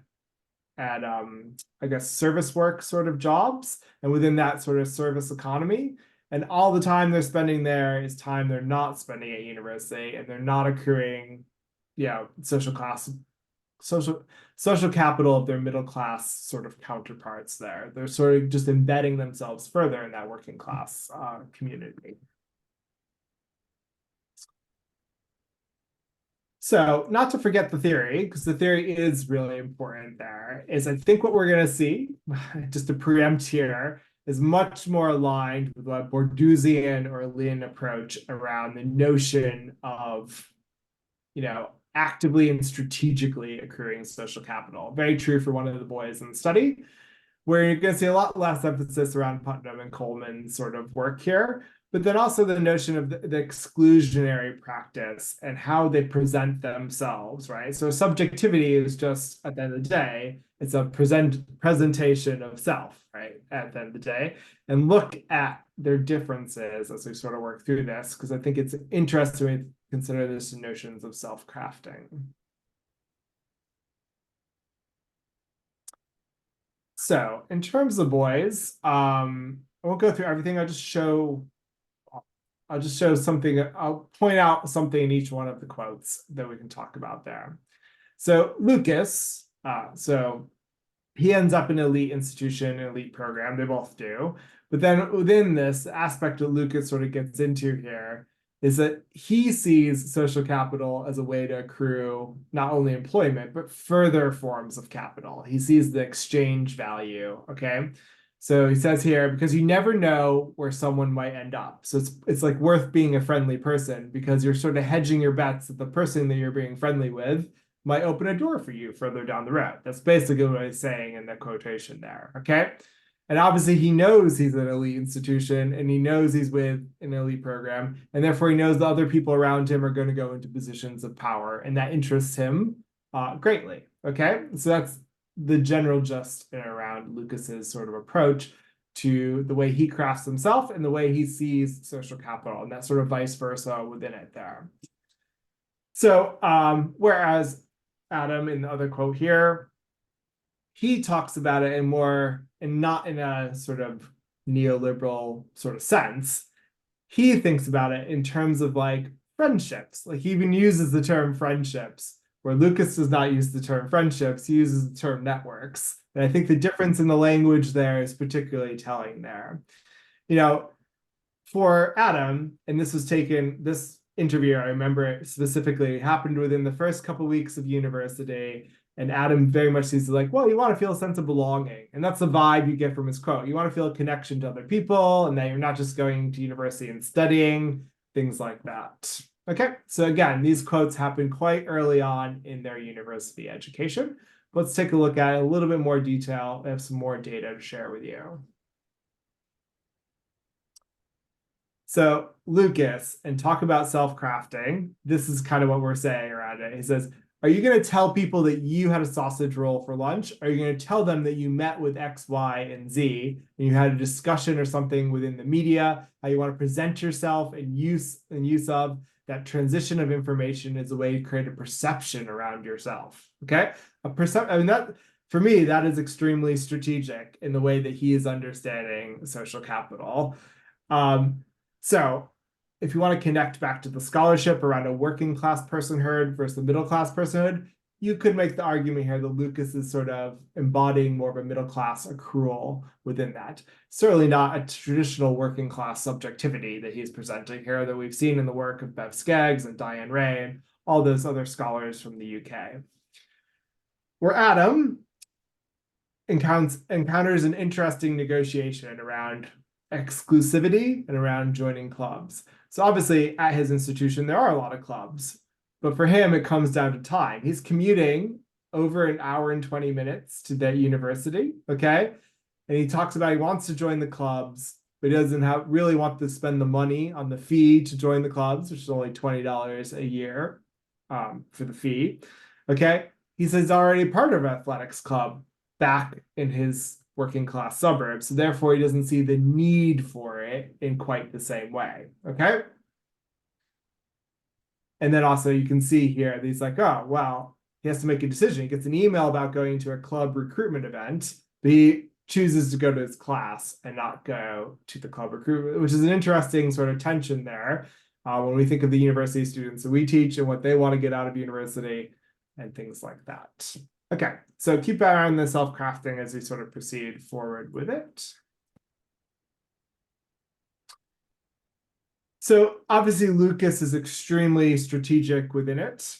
I guess service work sort of jobs and within that sort of service economy, and all the time they're spending there is time they're not spending at university, and they're not accruing social capital of their middle class sort of counterparts there. They're sort of just embedding themselves further in that working class community. So not to forget the theory, because the theory is really important there, is I think what we're going to see, just to preempt here, is much more aligned with a Bourdieusian or Lean approach around the notion of, actively and strategically accruing social capital. Very true for one of the boys in the study, where you're going to see a lot less emphasis around Putnam and Coleman's sort of work here, but then also the notion of the exclusionary practice and how they present themselves, right? So subjectivity is just, at the end of the day, it's a presentation of self, right? At the end of the day, and look at their differences as we sort of work through this, because I think it's interesting to consider this notions of self-crafting. So in terms of boys, I won't go through everything. I'll just show something. I'll point out something in each one of the quotes that we can talk about there. So Lucas, so he ends up in an elite institution, an elite program. They both do. But then within this aspect that Lucas sort of gets into here is that he sees social capital as a way to accrue not only employment, but further forms of capital. He sees the exchange value, okay? So he says here, because you never know where someone might end up. So it's like worth being a friendly person because you're sort of hedging your bets that the person that you're being friendly with might open a door for you further down the road. That's basically what he's saying in the quotation there, okay? And obviously he knows he's an elite institution and he knows he's with an elite program, and therefore he knows the other people around him are going to go into positions of power, and that interests him greatly, okay? So that's the general gist around Lucas's sort of approach to the way he crafts himself and the way he sees social capital, and that sort of vice versa within it there. So whereas Adam in the other quote here, he talks about it in more, and not in a sort of neoliberal sort of sense. He thinks about it in terms of like friendships. Like he even uses the term friendships, where Lucas does not use the term friendships, he uses the term networks. And I think the difference in the language there is particularly telling there. For Adam, and this interview, I remember it specifically, happened within the first couple of weeks of university. And Adam very much sees it like, well, you want to feel a sense of belonging. And that's the vibe you get from his quote. You want to feel a connection to other people and that you're not just going to university and studying, things like that. Okay, so again, these quotes happen quite early on in their university education. Let's take a look at it in a little bit more detail. I have some more data to share with you. So Lucas, and talk about self-crafting. This is kind of what we're saying around it. He says, are you going to tell people that you had a sausage roll for lunch? Are you going to tell them that you met with X, Y, and Z, and you had a discussion or something within the media, how you want to present yourself and use of that transition of information is a way to create a perception around yourself. Okay? I mean, that for me, that is extremely strategic in the way that he is understanding social capital. So if you want to connect back to the scholarship around a working class personhood versus a middle class personhood, you could make the argument here that Lucas is sort of embodying more of a middle class accrual within that. Certainly not a traditional working class subjectivity that he's presenting here that we've seen in the work of Bev Skeggs and Diane Ray and all those other scholars from the UK. Where Adam encounters an interesting negotiation around exclusivity and around joining clubs. So obviously at his institution, there are a lot of clubs, but for him, it comes down to time. He's commuting over an hour and 20 minutes to that university, okay? And he talks about he wants to join the clubs, but he doesn't really want to spend the money on the fee to join the clubs, which is only $20 a year for the fee, okay? He says he's already part of an athletics club back in his working class suburbs. So therefore, he doesn't see the need for it in quite the same way. Okay. And then also you can see here, he's like, oh, well, he has to make a decision. He gets an email about going to a club recruitment event, but he chooses to go to his class and not go to the club recruitment, which is an interesting sort of tension there when we think of the university students that we teach and what they want to get out of university and things like that. Okay, so keep an eye on the self-crafting as we sort of proceed forward with it. So obviously Lucas is extremely strategic within it.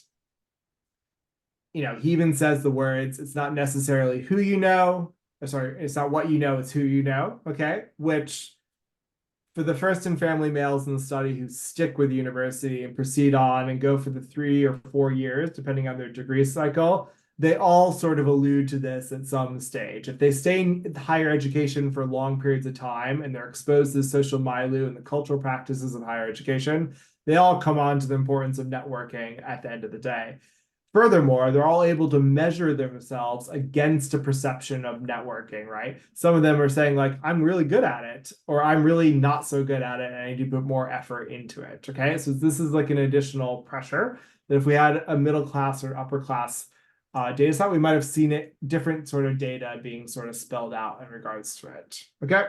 You know, he even says the words, it's not necessarily who you know, sorry, it's not what you know, it's who you know, okay? Which for the first and family males in the study who stick with university and proceed on and go for the 3 or 4 years, depending on their degree cycle, they all sort of allude to this at some stage. If they stay in higher education for long periods of time and they're exposed to the social milieu and the cultural practices of higher education, they all come on to the importance of networking at the end of the day. Furthermore, they're all able to measure themselves against a perception of networking, right? Some of them are saying like, I'm really good at it, or I'm really not so good at it, and I need to put more effort into it, okay? So this is like an additional pressure that if we had a middle class or upper class data set, we might have seen it, different sort of data being sort of spelled out in regards to it, okay?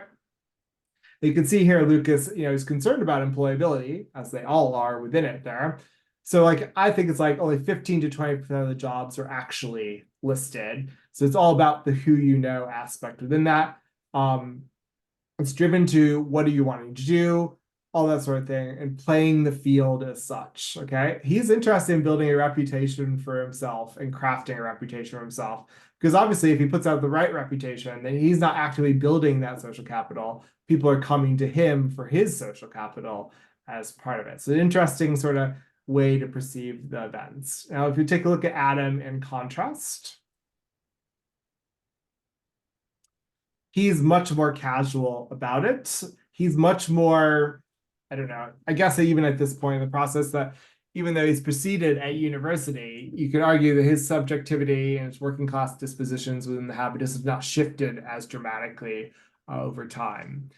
You can see here, Lucas, you know, is concerned about employability, as they all are within it there. So like, I think it's like only 15 to 20% of the jobs are actually listed. So it's all about the who you know aspect within that. It's driven to what are you wanting to do, all that sort of thing, and playing the field as such, okay? He's interested in building a reputation for himself and crafting a reputation for himself. Because obviously, if he puts out the right reputation, then he's not actively building that social capital. People are coming to him for his social capital as part of it. So an interesting sort of way to perceive the events. Now, if you take a look at Adam in contrast, he's much more casual about it. He's much more, I don't know, I guess even at this point in the process that even though he's proceeded at university, you could argue that his subjectivity and his working class dispositions within the habitus have not shifted as dramatically over time.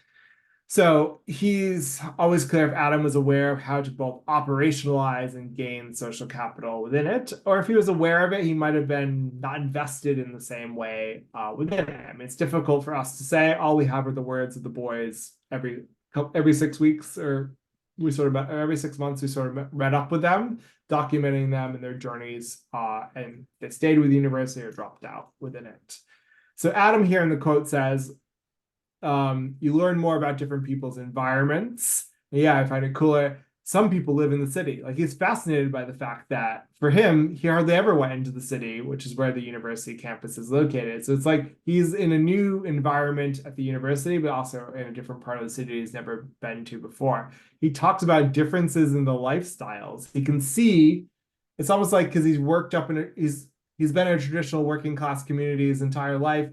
So he's always clear if Adam was aware of how to both operationalize and gain social capital within it, or if he was aware of it, he might have been not invested in the same way within him. It's difficult for us to say. All we have are the words of the boys every 6 weeks, or we sort of every 6 months we sort of read up with them, documenting them and their journeys, and they stayed with the university or dropped out within it. So Adam here in the quote says, you learn more about different people's environments. Yeah, I find it cooler. some people live in the city. Like he's fascinated by the fact that for him, he hardly ever went into the city, which is where the university campus is located. So it's like he's in a new environment at the university, but also in a different part of the city he's never been to before. He talks about differences in the lifestyles. He can see it's almost like because he's worked up in he's been in a traditional working class community his entire life.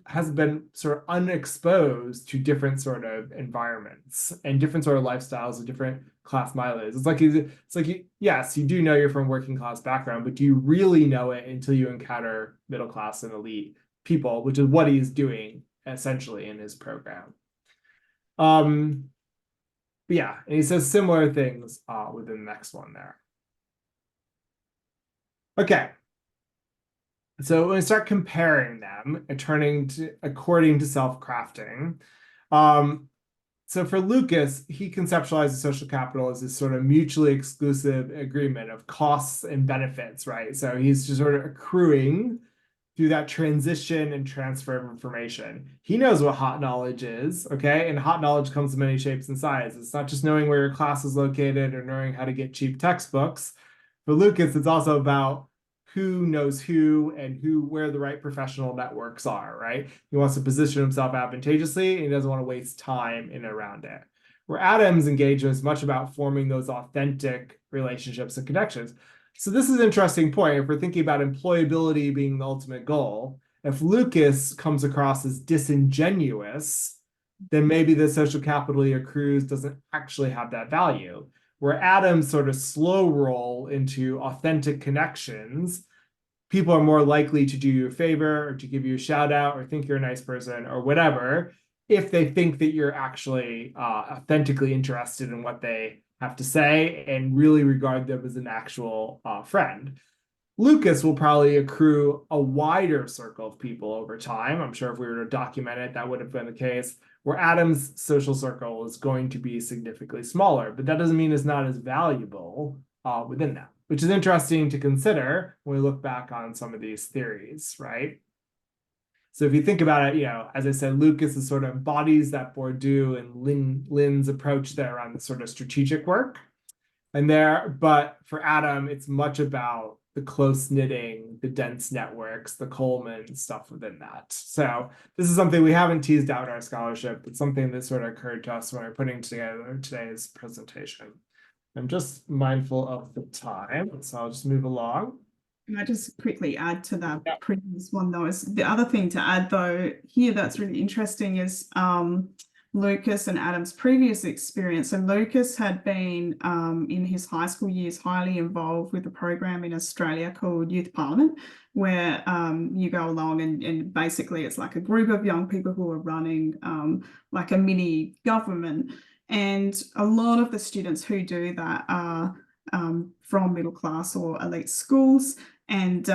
Has been sort of unexposed to different sort of environments and different sort of lifestyles and different class mileage. Yes, you do know you're from working class background, but do you really know it until you encounter middle class and elite people, which is what he's doing essentially in his program. But yeah, and he says similar things within the next one there. Okay. So when we start comparing them and turning to according to self-crafting, so for Lucas, he conceptualizes social capital as this sort of mutually exclusive agreement of costs and benefits, right? So he's just sort of accruing through that transition and transfer of information. He knows what hot knowledge is, okay? And hot knowledge comes in many shapes and sizes. It's not just knowing where your class is located or knowing how to get cheap textbooks. For Lucas, it's also about who knows who and where the right professional networks are, right? He wants to position himself advantageously and he doesn't want to waste time in and around it. Where Adam's engagement is much about forming those authentic relationships and connections. So this is an interesting point. If we're thinking about employability being the ultimate goal, if Lucas comes across as disingenuous, then maybe the social capital he accrues doesn't actually have that value. Where Adam's sort of slow roll into authentic connections, people are more likely to do you a favor or to give you a shout out or think you're a nice person or whatever, if they think that you're actually authentically interested in what they have to say and really regard them as an actual friend. Lucas will probably accrue a wider circle of people over time. I'm sure if we were to document it, that would have been the case. Where Adam's social circle is going to be significantly smaller, but that doesn't mean it's not as valuable within that, which is interesting to consider when we look back on some of these theories, right? So if you think about it, as I said, Lucas is sort of embodies that Bourdieu and Lynn's approach there around the sort of strategic work. But for Adam, it's much about the close knitting, the dense networks, the Coleman stuff within that. So this is something we haven't teased out in our scholarship. It's something that sort of occurred to us when we were putting together today's presentation. I'm just mindful of the time, so I'll just move along. Can I just quickly add to that previous one though? Is the other thing to add though here that's really interesting is Lucas and Adam's previous experience. So Lucas had been in his high school years highly involved with a program in Australia called Youth Parliament, where you go along and basically it's like a group of young people who are running like a mini government. And a lot of the students who do that are from middle class or elite schools. And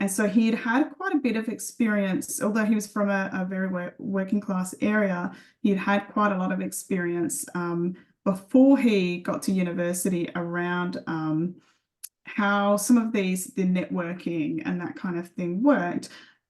so he had quite a bit of experience, although he was from a very working class area, he'd had quite a lot of experience before he got to university around how some of the networking and that kind of thing worked.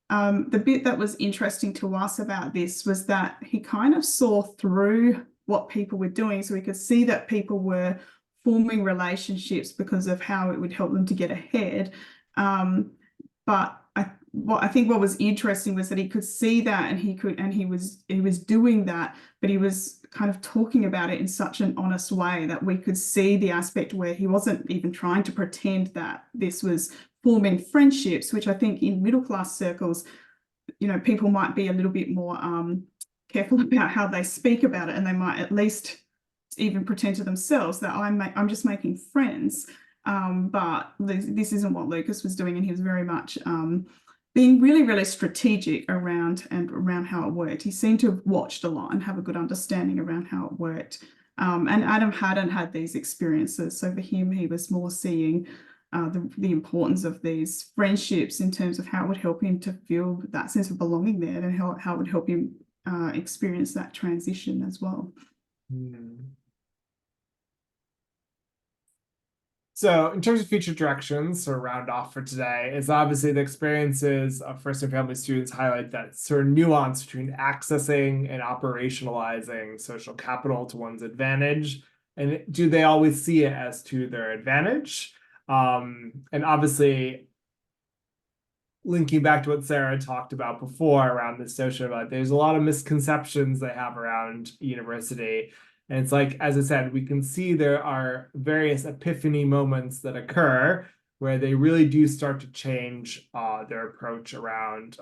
The bit that was interesting to us about this was that he kind of saw through what people were doing. So we could see that people were forming relationships because of how it would help them to get ahead. But I think what was interesting was that he could see that and he was doing that, but he was kind of talking about it in such an honest way that we could see the aspect where he wasn't even trying to pretend that this was forming friendships, which I think in middle class circles, people might be a little bit more careful about how they speak about it, and they might at least even pretend to themselves that I'm just making friends. But this isn't what Lucas was doing, and he was very much being really, really strategic around how it worked. He seemed to have watched a lot and have a good understanding around how it worked. And Adam hadn't had these experiences, so for him, he was more seeing the importance of these friendships in terms of how it would help him to feel that sense of belonging there, and how it would help him experience that transition as well. So in terms of future directions, to round off for today, is obviously the experiences of first and family students highlight that sort of nuance between accessing and operationalizing social capital to one's advantage. And do they always see it as to their advantage? And obviously, linking back to what Sarah talked about before around this social, like there's a lot of misconceptions they have around university. And it's like, as I said, we can see there are various epiphany moments that occur where they really do start to change their approach around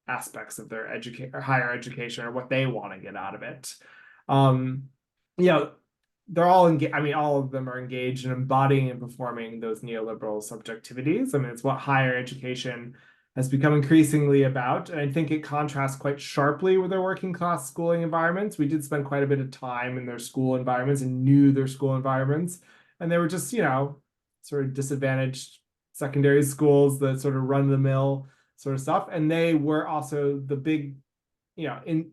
aspects of their higher education or what they want to get out of it. You know, they're all engaged. I mean, all of them are engaged in embodying and performing those neoliberal subjectivities. I mean, it's what higher education has become increasingly about. And I think it contrasts quite sharply with their working class schooling environments. We did spend quite a bit of time in their school environments and knew their school environments. And they were just, sort of disadvantaged secondary schools that sort of run the mill sort of stuff. And they were also the big, in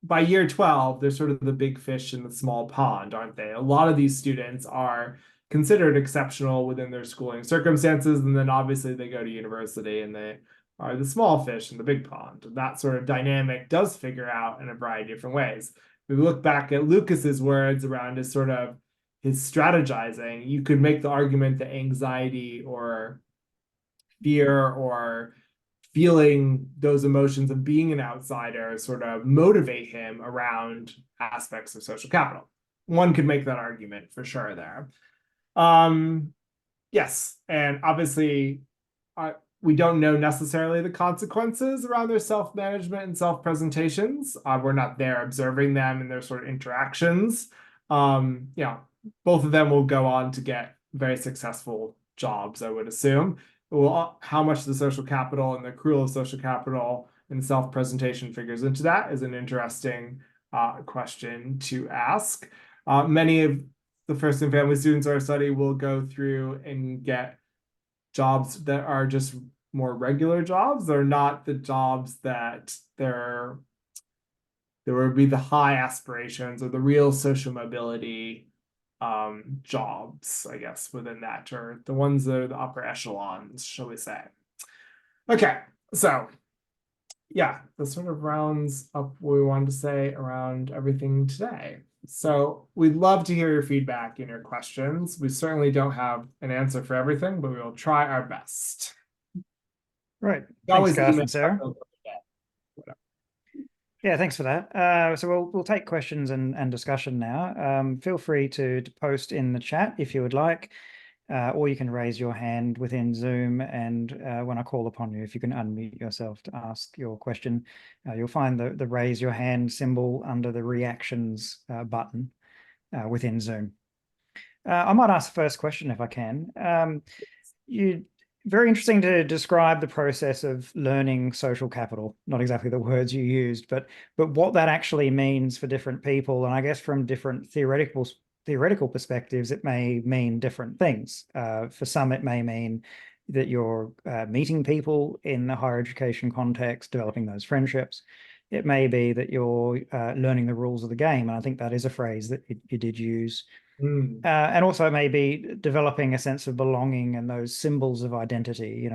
by year 12, they're sort of the big fish in the small pond, aren't they? A lot of these students are considered exceptional within their schooling circumstances, and then obviously they go to university and they are the small fish in the big pond. That sort of dynamic does figure out in a variety of different ways. If we look back at Lucas's words around his strategizing, you could make the argument that anxiety or fear or feeling those emotions of being an outsider sort of motivate him around aspects of social capital. One could make that argument for sure there. Yes, and obviously we don't know necessarily the consequences around their self-management and self-presentations. We're not there observing them and their sort of interactions. Both of them will go on to get very successful jobs, I would assume. Well, how much the social capital and the accrual of social capital and self-presentation figures into that is an interesting question to ask. Many of the first and family students in our study will go through and get jobs that are just more regular jobs. They're not the jobs that there would be the high aspirations or the real social mobility jobs, I guess, within that, or the ones that are the upper echelons, shall we say. Okay, so yeah, this sort of rounds up what we wanted to say around everything today. So we'd love to hear your feedback and your questions. We certainly don't have an answer for everything, but we will try our best. Right. Thanks, Always Garth email and Sarah. Yeah, thanks for that. So we'll take questions and discussion now. Feel free to post in the chat if you would like, or you can raise your hand within Zoom, and when I call upon you, if you can unmute yourself to ask your question, you'll find the raise your hand symbol under the reactions button within Zoom. I might ask the first question if I can. Very interesting to describe the process of learning social capital, not exactly the words you used, but what that actually means for different people. And I guess from different theoretical perspectives, it may mean different things. For some, it may mean that you're meeting people in the higher education context, developing those friendships. It may be that you're learning the rules of the game. And I think that is a phrase that you did use. And also maybe developing a sense of belonging and those symbols of identity,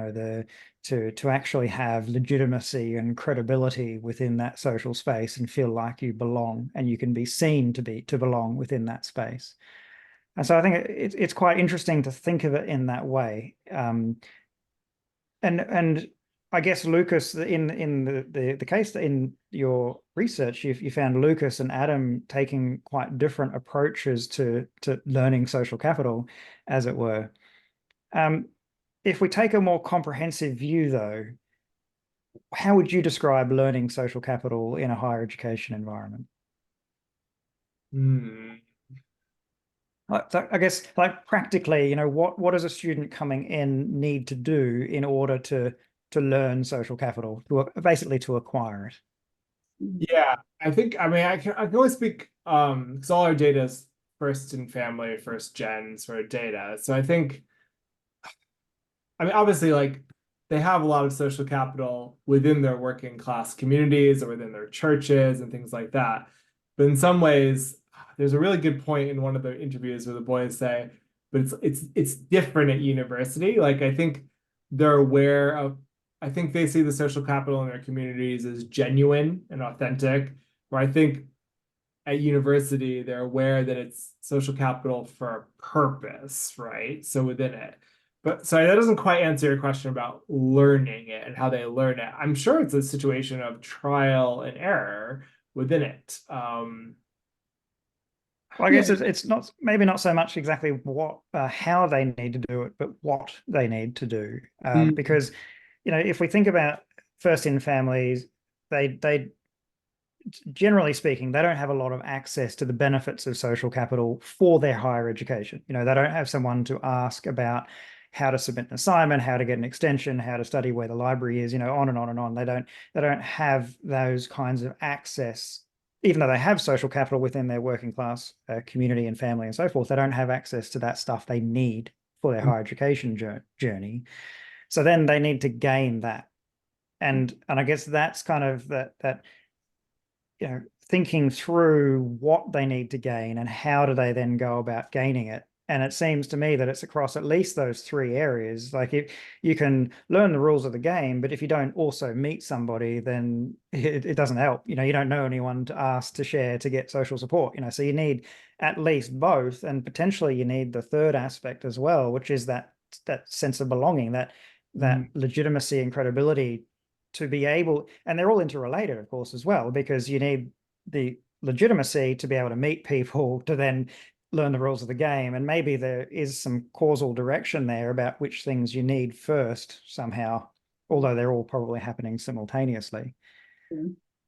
to actually have legitimacy and credibility within that social space and feel like you belong and you can be seen to belong within that space. And so I think it's quite interesting to think of it in that way. And I guess Lucas, in the case that in your research, you found Lucas and Adam taking quite different approaches to learning social capital, as it were. If we take a more comprehensive view, though, how would you describe learning social capital in a higher education environment? So I guess, like practically, what does a student coming in need to do in order to learn social capital, basically to acquire it? Yeah, I think, I mean, I can only speak because all our data is first in family, first gen sort of data. So I think, I mean, obviously, like they have a lot of social capital within their working class communities or within their churches and things like that. But in some ways, there's a really good point in one of the interviews where the boys say, but it's different at university. Like I think they're aware of, I think they see the social capital in their communities as genuine and authentic, where I think at university, they're aware that it's social capital for a purpose, right? So within it. But sorry, that doesn't quite answer your question about learning it and how they learn it. I'm sure it's a situation of trial and error within it. Well, I Yeah. guess it's not maybe not so much exactly what how they need to do it, but what they need to do. Mm, Because, if we think about first in families, they generally speaking, they don't have a lot of access to the benefits of social capital for their higher education. They don't have someone to ask about how to submit an assignment, how to get an extension, how to study where the library is, on and on and on. They don't have those kinds of access, even though they have social capital within their working class community and family and so forth. They don't have access to that stuff they need for their higher education journey. So then they need to gain that. And I guess that's kind of that thinking through what they need to gain and how do they then go about gaining it. And it seems to me that it's across at least those three areas. Like, if you can learn the rules of the game, but if you don't also meet somebody, then it doesn't help. You don't know anyone to ask to share to get social support. So you need at least both, and potentially you need the third aspect as well, which is that sense of belonging, that mm, legitimacy and credibility to be able, and they're all interrelated, of course, as well, because you need the legitimacy to be able to meet people to then learn the rules of the game. And maybe there is some causal direction there about which things you need first somehow, although they're all probably happening simultaneously.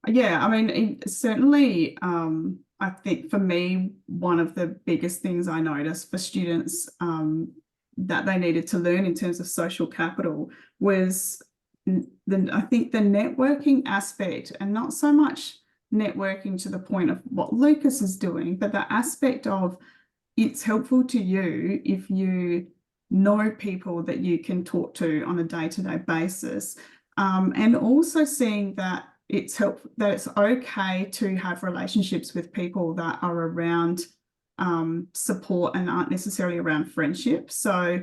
Yeah, I mean, certainly, I think for me, one of the biggest things I noticed for students that they needed to learn in terms of social capital was I think the networking aspect, and not so much networking to the point of what Lucas is doing, but the aspect of it's helpful to you if you know people that you can talk to on a day-to-day basis. And also seeing that it's okay to have relationships with people that are around support and aren't necessarily around friendship. So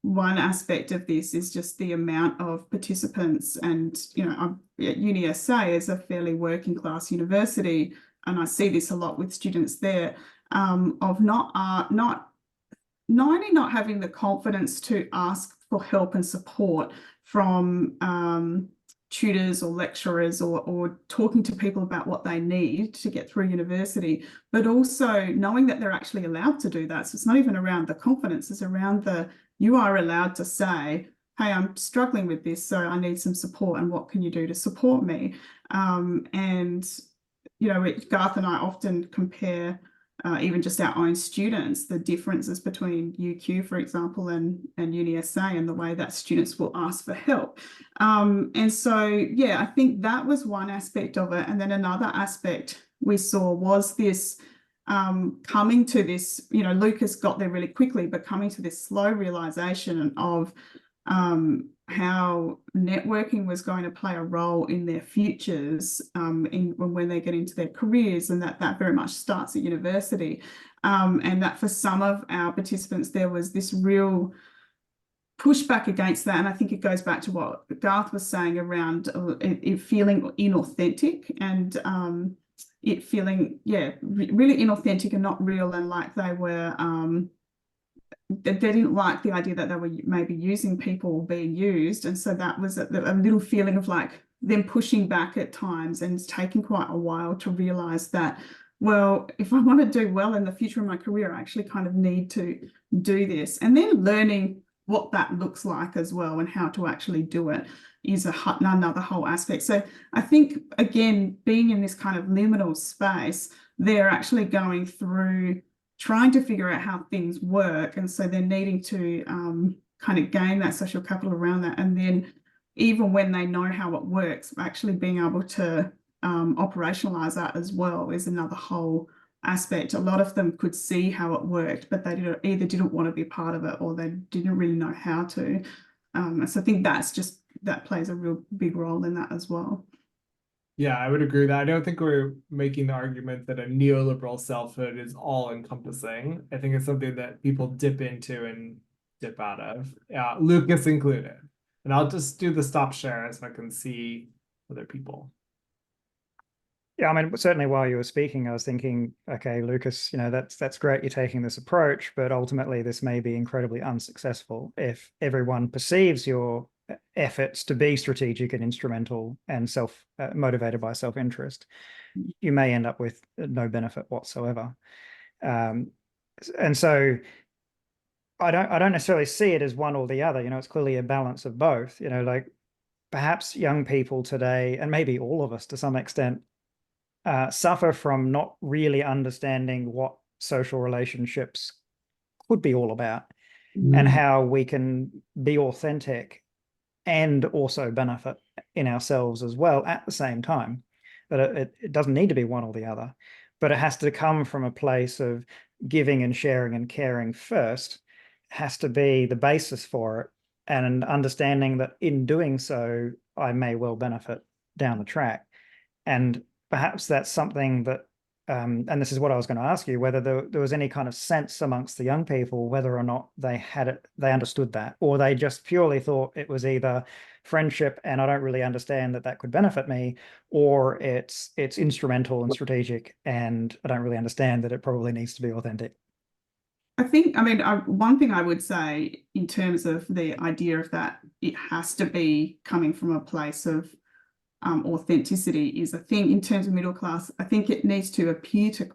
one aspect of this is just the amount of participants, and I'm at UniSA is a fairly working class university, and I see this a lot with students there, of not only not having the confidence to ask for help and support from tutors or lecturers, or talking to people about what they need to get through university, but also knowing that they're actually allowed to do that. So it's not even around the confidence, it's around you are allowed to say, hey, I'm struggling with this, so I need some support, and what can you do to support me? And Garth and I often compare even just our own students, the differences between UQ, for example, and UniSA, and the way that students will ask for help. And so, yeah, I think that was one aspect of it. And then another aspect we saw was this coming to this, Lucas got there really quickly, but coming to this slow realization of how networking was going to play a role in their futures when they get into their careers, and that very much starts at university. And that for some of our participants, there was this real pushback against that. And I think it goes back to what Garth was saying around it feeling inauthentic, and it feeling, really inauthentic and not real, and like they were they didn't like the idea that they were maybe using people being used. And so that was a little feeling of like them pushing back at times, and it's taken quite a while to realize that, well, if I want to do well in the future of my career, I actually kind of need to do this. And then learning what that looks like as well, and how to actually do it is another whole aspect. So I think, again, being in this kind of liminal space, they're actually going through trying to figure out how things work. And so they're needing to kind of gain that social capital around that. And then even when they know how it works, actually being able to operationalize that as well is another whole aspect. A lot of them could see how it worked, but they either didn't want to be part of it, or they didn't really know how to. So I think that plays a real big role in that as well. yeah, I would agree with that. I don't think we're making the argument that a neoliberal selfhood is all encompassing. I think it's something that people dip into and dip out of, Lucas included. And I'll just do the stop share so I can see other people. Yeah, I mean, certainly while you were speaking, I was thinking, okay, Lucas, that's great you're taking this approach, but ultimately this may be incredibly unsuccessful if everyone perceives your efforts to be strategic and instrumental and self motivated by self-interest. You may end up with no benefit whatsoever. Um, and so I don't necessarily see it as one or the other. It's clearly a balance of both. Like perhaps young people today, and maybe all of us to some extent, suffer from not really understanding what social relationships could be all about and how we can be authentic and also benefit in ourselves as well at the same time. That it doesn't need to be one or the other, but it has to come from a place of giving and sharing and caring first, has to be the basis for it, and understanding that in doing so, I may well benefit down the track. And perhaps that's something that, and this is what I was going to ask you, whether there was any kind of sense amongst the young people, whether or not they had it, they understood that, or they just purely thought it was either friendship and I don't really understand that could benefit me, or it's instrumental and strategic and I don't really understand that it probably needs to be authentic. I think, one thing I would say in terms of the idea of that, it has to be coming from a place of authenticity is a thing in terms of middle class. I think it needs to appear to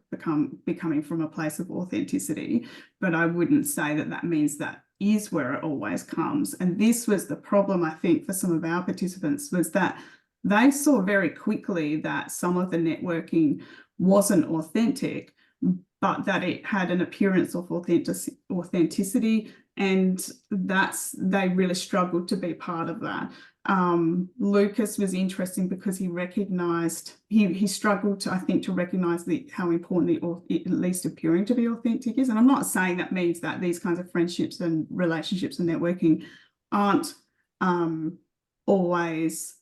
be coming from a place of authenticity, but I wouldn't say that means that is where it always comes. And this was the problem, I think, for some of our participants, was that they saw very quickly that some of the networking wasn't authentic, but that it had an appearance of authenticity, and they really struggled to be part of that. Lucas was interesting because he recognized, he struggled to, I think, to recognize how important at least appearing to be authentic is. And I'm not saying that means that these kinds of friendships and relationships and networking aren't always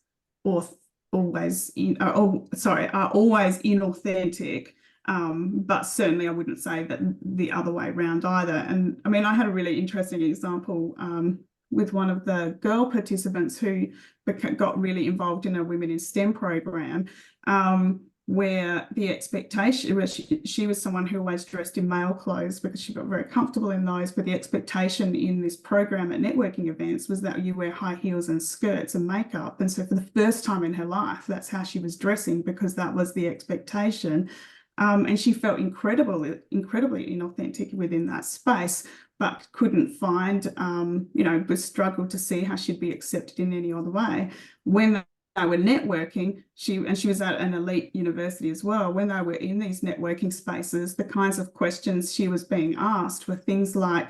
are always inauthentic. But certainly I wouldn't say that the other way around either. And I mean, I had a really interesting example with one of the girl participants who got really involved in a Women in STEM program, where the expectation was she was someone who always dressed in male clothes because she got very comfortable in those, but the expectation in this program at networking events was that you wear high heels and skirts and makeup. And so for the first time in her life, that's how she was dressing, because that was the expectation. And she felt incredibly inauthentic within that space, but couldn't find, was struggled to see how she'd be accepted in any other way. When they were networking, she was at an elite university as well. When they were in these networking spaces, the kinds of questions she was being asked were things like,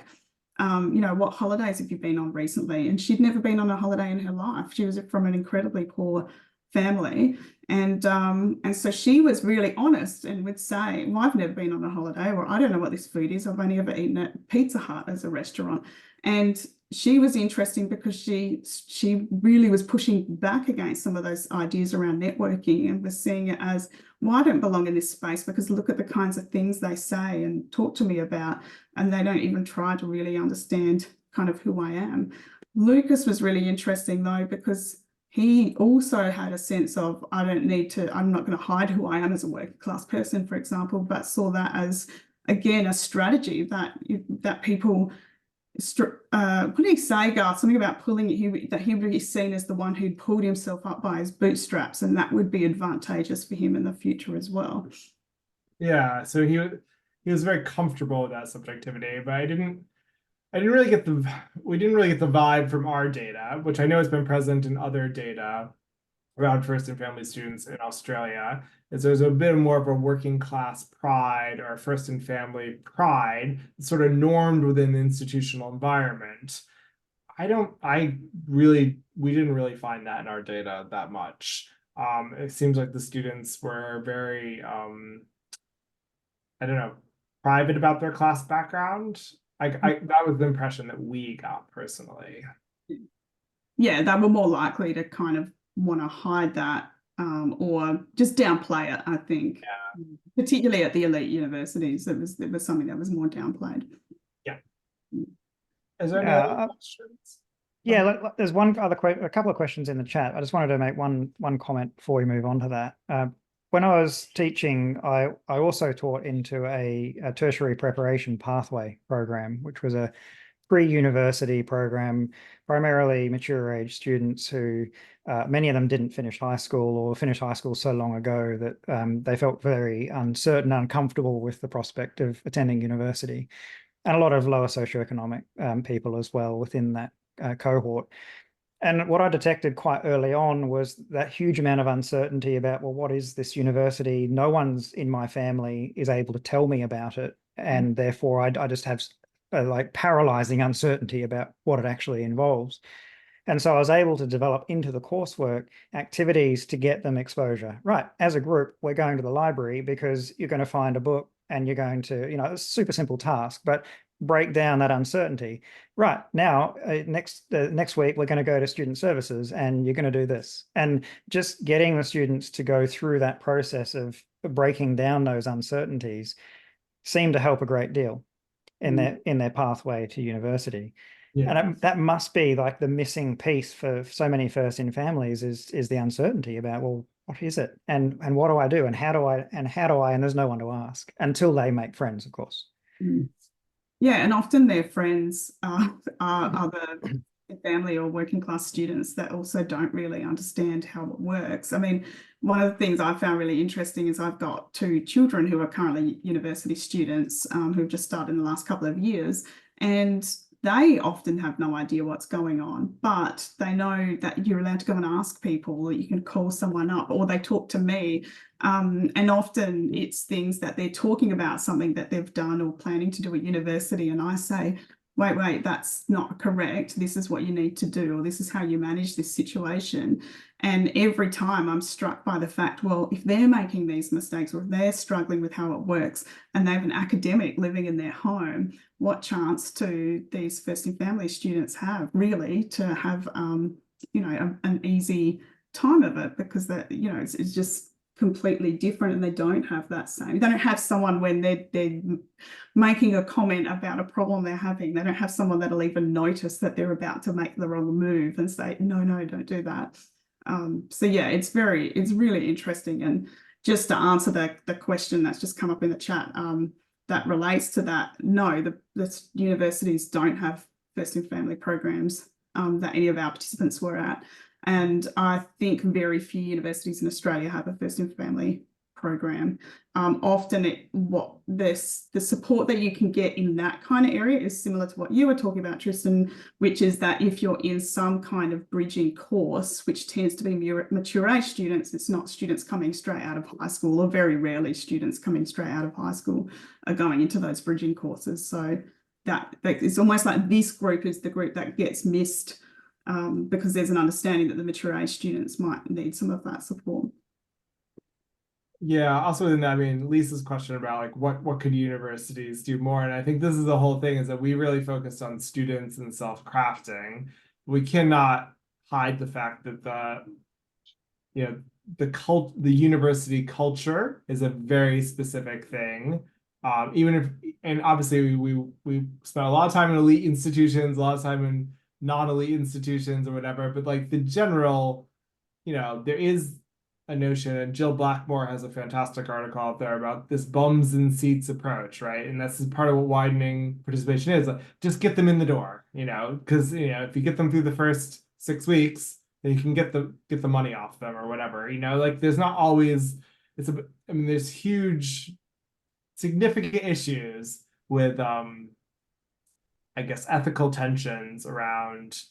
what holidays have you been on recently? And she'd never been on a holiday in her life. She was from an incredibly poor family. And so she was really honest and would say, well, I've never been on a holiday, or I don't know what this food is. I've only ever eaten at Pizza Hut as a restaurant. And she was interesting because she really was pushing back against some of those ideas around networking and was seeing it as, well, I don't belong in this space because look at the kinds of things they say and talk to me about, and they don't even try to really understand kind of who I am. Lucas was really interesting though, because he also had a sense of, I'm not going to hide who I am as a working class person, for example, but saw that as, again, a strategy that people, what did he say, Garth? Something about that he would be seen as the one who'd pulled himself up by his bootstraps, and that would be advantageous for him in the future as well. Yeah, so he was very comfortable with that subjectivity, but we didn't really get the vibe from our data, which I know has been present in other data around first and family students in Australia, is there's a bit more of a working class pride or first and family pride sort of normed within the institutional environment. We didn't really find that in our data that much. It seems like the students were very, I don't know, private about their class background. That was the impression that we got personally. Yeah, they were more likely to kind of want to hide that, or just downplay it, I think. Yeah. Particularly at the elite universities, it was something that was more downplayed. Yeah. Is there any other questions? Yeah, there's a couple of questions in the chat. I just wanted to make one comment before we move on to that. when I was teaching, I also taught into a tertiary preparation pathway program, which was a pre-university program, primarily mature age students who many of them didn't finish high school or finished high school so long ago that they felt very uncertain, uncomfortable with the prospect of attending university, and a lot of lower socioeconomic people as well within that cohort. And what I detected quite early on was that huge amount of uncertainty about, well, what is this university? No one's in my family is able to tell me about it. And therefore, I just have like paralyzing uncertainty about what it actually involves. And so I was able to develop into the coursework activities to get them exposure. Right. As a group, we're going to the library because you're going to find a book and you're going to, it's a super simple task, but break down that uncertainty. Right. Now, next week, we're going to go to student services and you're going to do this. And just getting the students to go through that process of breaking down those uncertainties seemed to help a great deal in their pathway to university. Yeah. And that must be like the missing piece for so many first in families is the uncertainty about, well, what is it? And what do I do? And how do I, and there's no one to ask until they make friends, of course. Yeah, and often their friends are other family or working class students that also don't really understand how it works. I mean, one of the things I found really interesting is I've got two children who are currently university students who've just started in the last couple of years, and they often have no idea what's going on, but they know that you're allowed to go and ask people, that you can call someone up, or they talk to me. And often it's things that they're talking about, something that they've done or planning to do at university. And I say, wait, that's not correct. This is what you need to do, or this is how you manage this situation. And every time I'm struck by the fact, well, if they're making these mistakes or if they're struggling with how it works and they have an academic living in their home, what chance do these first in family students have really to have, an easy time of it? Because that, it's just completely different, and they don't have that same. They don't have someone when they're making a comment about a problem they're having. They don't have someone that'll even notice that they're about to make the wrong move and say, no, don't do that. So yeah, it's really interesting. And just to answer the question that's just come up in the chat, that relates to that. No, the universities don't have first in family programs that any of our participants were at. And I think very few universities in Australia have a first in family program. Often the support that you can get in that kind of area is similar to what you were talking about, Tristan, which is that if you're in some kind of bridging course, which tends to be mature age students, it's not students coming straight out of high school, or very rarely students coming straight out of high school are going into those bridging courses. So that it's almost like this group is the group that gets missed, because there's an understanding that the mature age students might need some of that support. Yeah, also in that, I mean, Lisa's question about like what could universities do more? And I think this is the whole thing, is that we really focused on students and self-crafting. We cannot hide the fact that the university culture is a very specific thing. Even if, and obviously we spent a lot of time in elite institutions, a lot of time in non-elite institutions or whatever, but like the general, there is a notion, and Jill Blackmore has a fantastic article out there about this bums in seats approach, right? And this is part of what widening participation is. Like, just get them in the door, because if you get them through the first 6 weeks, then you can get the money off them or whatever. Like there's not always there's huge significant issues with I guess ethical tensions around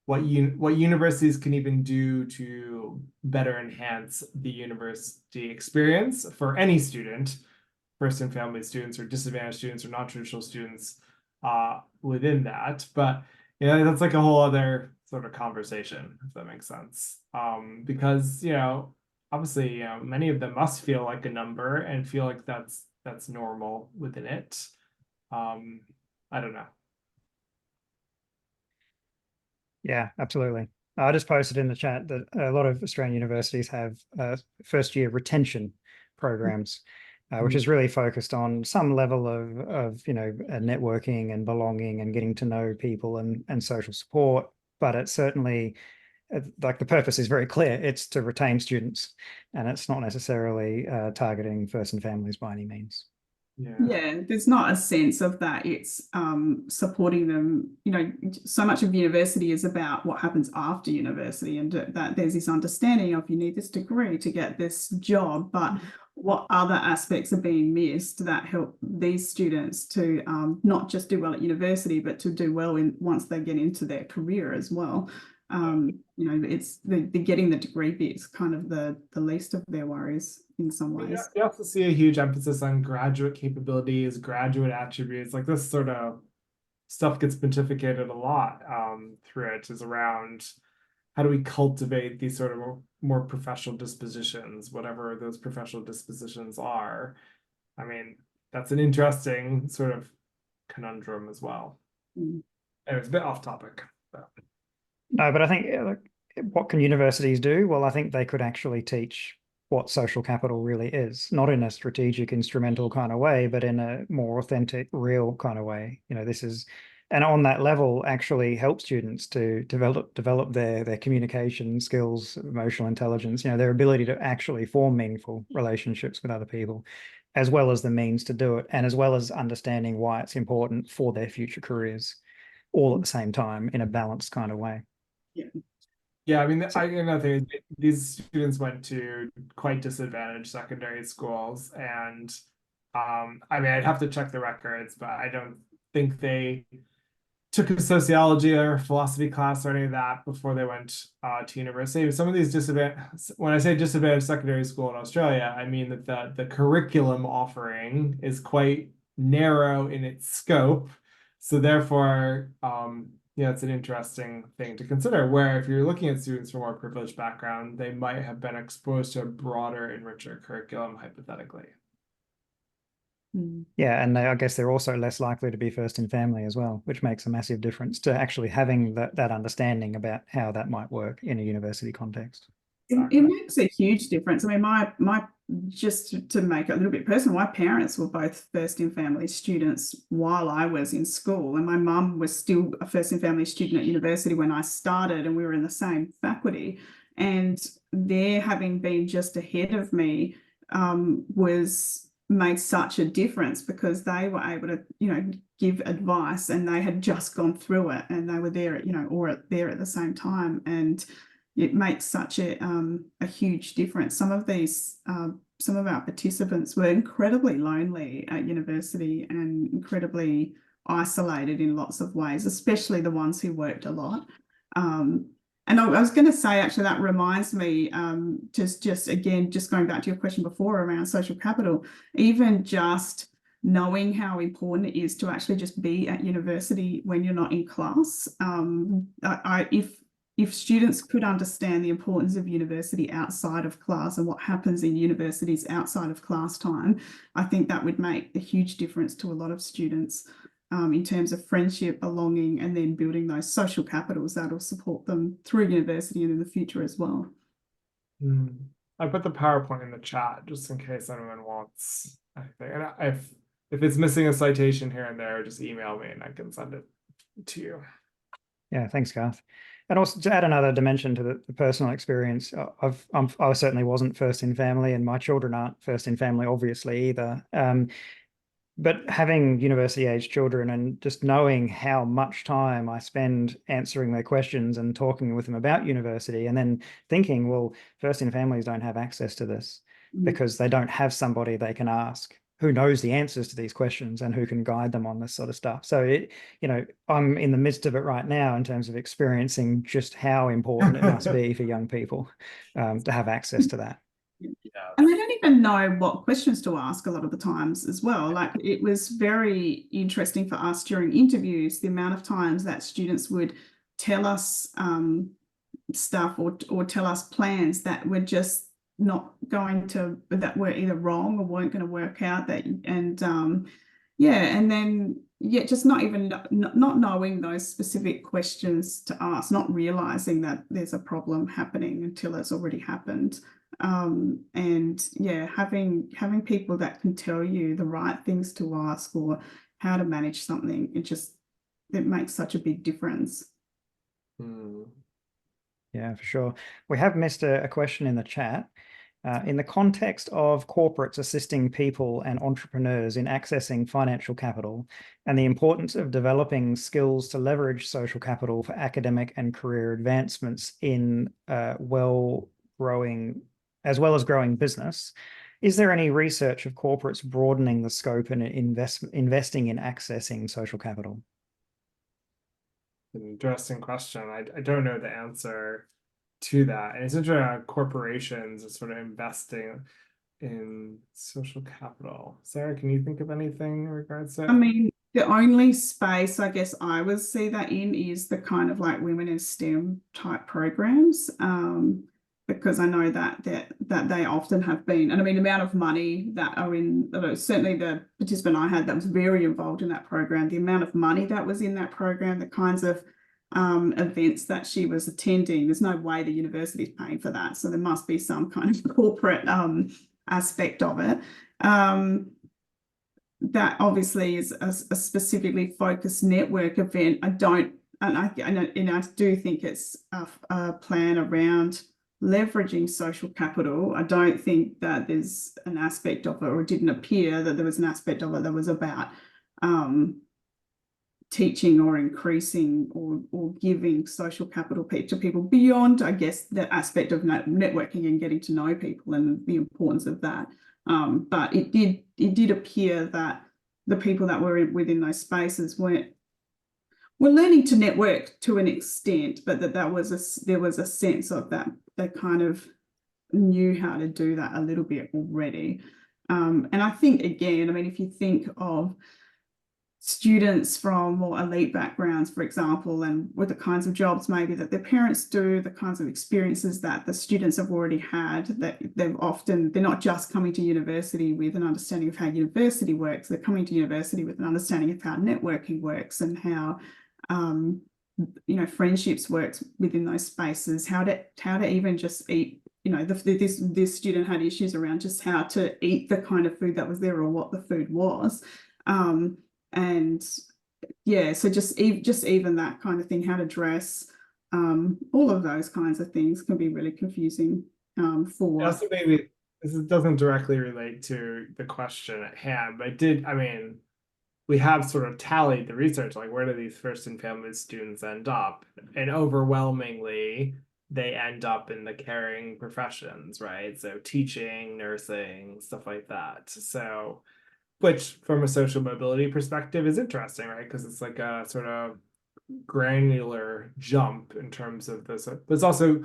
what universities can even do to better enhance the university experience for any student, first and family students or disadvantaged students or non-traditional students within that. But that's like a whole other sort of conversation, if that makes sense. Because obviously many of them must feel like a number and feel like that's normal within it. I don't know. Yeah, absolutely. I just posted in the chat that a lot of Australian universities have first year retention programs, which is really focused on some level of networking and belonging and getting to know people and social support. But it certainly like the purpose is very clear. It's to retain students, and it's not necessarily targeting first and families by any means. Yeah, there's not a sense of that. It's supporting them. You know, so much of university is about what happens after university, and that there's this understanding of you need this degree to get this job, but what other aspects are being missed that help these students to not just do well at university, but to do well once they get into their career as well. You know, it's the getting the degree bit is kind of the least of their worries in some ways. Yeah, you also see a huge emphasis on graduate capabilities, graduate attributes. Like this sort of stuff gets pontificated a lot through it, is around how do we cultivate these sort of more professional dispositions, whatever those professional dispositions are. I mean, that's an interesting sort of conundrum as well. Mm. And it's a bit off topic, but No, but I think what can universities do? Well, I think they could actually teach what social capital really is, not in a strategic, instrumental kind of way, but in a more authentic, real kind of way. You know, this is, and on that level, actually help students to develop their communication skills, emotional intelligence, you know, their ability to actually form meaningful relationships with other people, as well as the means to do it, and as well as understanding why it's important for their future careers, all at the same time in a balanced kind of way. yeah, I mean, another thing, these students went to quite disadvantaged secondary schools, and I mean, I'd have to check the records, but I don't think they took a sociology or philosophy class or any of that before they went to university. Some of these when I say disadvantaged secondary school in Australia, I mean that the curriculum offering is quite narrow in its scope. So therefore, yeah, it's an interesting thing to consider, where if you're looking at students from a more privileged background, they might have been exposed to a broader and richer curriculum, hypothetically. Yeah, and I guess they're also less likely to be first in family as well, which makes a massive difference to actually having that understanding about how that might work in a university context. It makes a huge difference. I mean, my just to make it a little bit personal, my parents were both first in family students while I was in school, and my mum was still a first in family student at university when I started, and we were in the same faculty. And their having been just ahead of me was made such a difference, because they were able to, you know, give advice, and they had just gone through it, and they were there, you know, or there at the same time, and it makes such a huge difference. Some of our participants were incredibly lonely at university and incredibly isolated in lots of ways, especially the ones who worked a lot. And I was going to say, actually, that reminds me, just again, just going back to your question before around social capital, even just knowing how important it is to actually just be at university when you're not in class. If students could understand the importance of university outside of class and what happens in universities outside of class time, I think that would make a huge difference to a lot of students in terms of friendship, belonging, and then building those social capitals that will support them through university and in the future as well. I put the PowerPoint in the chat just in case anyone wants anything. And if it's missing a citation here and there, just email me and I can send it to you. Yeah, thanks, Garth. And also to add another dimension to the personal experience, I certainly wasn't first in family, and my children aren't first in family, obviously, either. But having university age children and just knowing how much time I spend answering their questions and talking with them about university, and then thinking, well, first in families don't have access to this because they don't have somebody they can ask who knows the answers to these questions and who can guide them on this sort of stuff. So you know, I'm in the midst of it right now in terms of experiencing just how important it must be for young people to have access to that. And they don't even know what questions to ask a lot of the times as well. Like, it was very interesting for us during interviews, the amount of times that students would tell us stuff or tell us plans that were just not going to, that were either wrong or weren't going to work out, that, and yeah, and then just not even not knowing those specific questions to ask, not realizing that there's a problem happening until it's already happened. And yeah, having people that can tell you the right things to ask or how to manage something, it makes such a big difference. Yeah, for sure. We have missed a question in the chat. In the context of corporates assisting people and entrepreneurs in accessing financial capital and the importance of developing skills to leverage social capital for academic and career advancements in as well as growing business, is there any research of corporates broadening the scope and investing in accessing social capital? An interesting question. I don't know the answer to that. And it's interesting how corporations are sort of investing in social capital. Sarah, can you think of anything in regards to I mean, the only space I guess I would see that in is the kind of like women in STEM type programs. Because I know that they often have been, and I mean, the amount of money that are in, certainly the participant I had that was very involved in that program, the amount of money that was in that program, the kinds of events that she was attending, there's no way the university is paying for that. So there must be some kind of corporate aspect of it. That obviously is a specifically focused network event. I do think it's a plan around leveraging social capital. I don't think that there's an aspect of it, or it didn't appear that there was an aspect of it that was about teaching or increasing or giving social capital to people beyond, I guess, the aspect of networking and getting to know people and the importance of that. But it did appear that the people that were within those spaces were learning to network to an extent, but there was a sense of that they kind of knew how to do that a little bit already. And I think, again, I mean, if you think of students from more elite backgrounds, for example, and with the kinds of jobs maybe that their parents do, the kinds of experiences that the students have already had, that they're not just coming to university with an understanding of how university works, they're coming to university with an understanding of how networking works and how friendships works within those spaces, how to even just eat. This student had issues around just how to eat the kind of food that was there or what the food was. And yeah, so just even that kind of thing, how to dress, all of those kinds of things can be really confusing for. Also, maybe this doesn't directly relate to the question at hand, but we have sort of tallied the research, like where do these first in family students end up? And overwhelmingly, they end up in the caring professions, right? So teaching, nursing, stuff like that. So, which from a social mobility perspective is interesting, right? Because it's like a sort of granular jump in terms of this, but it's also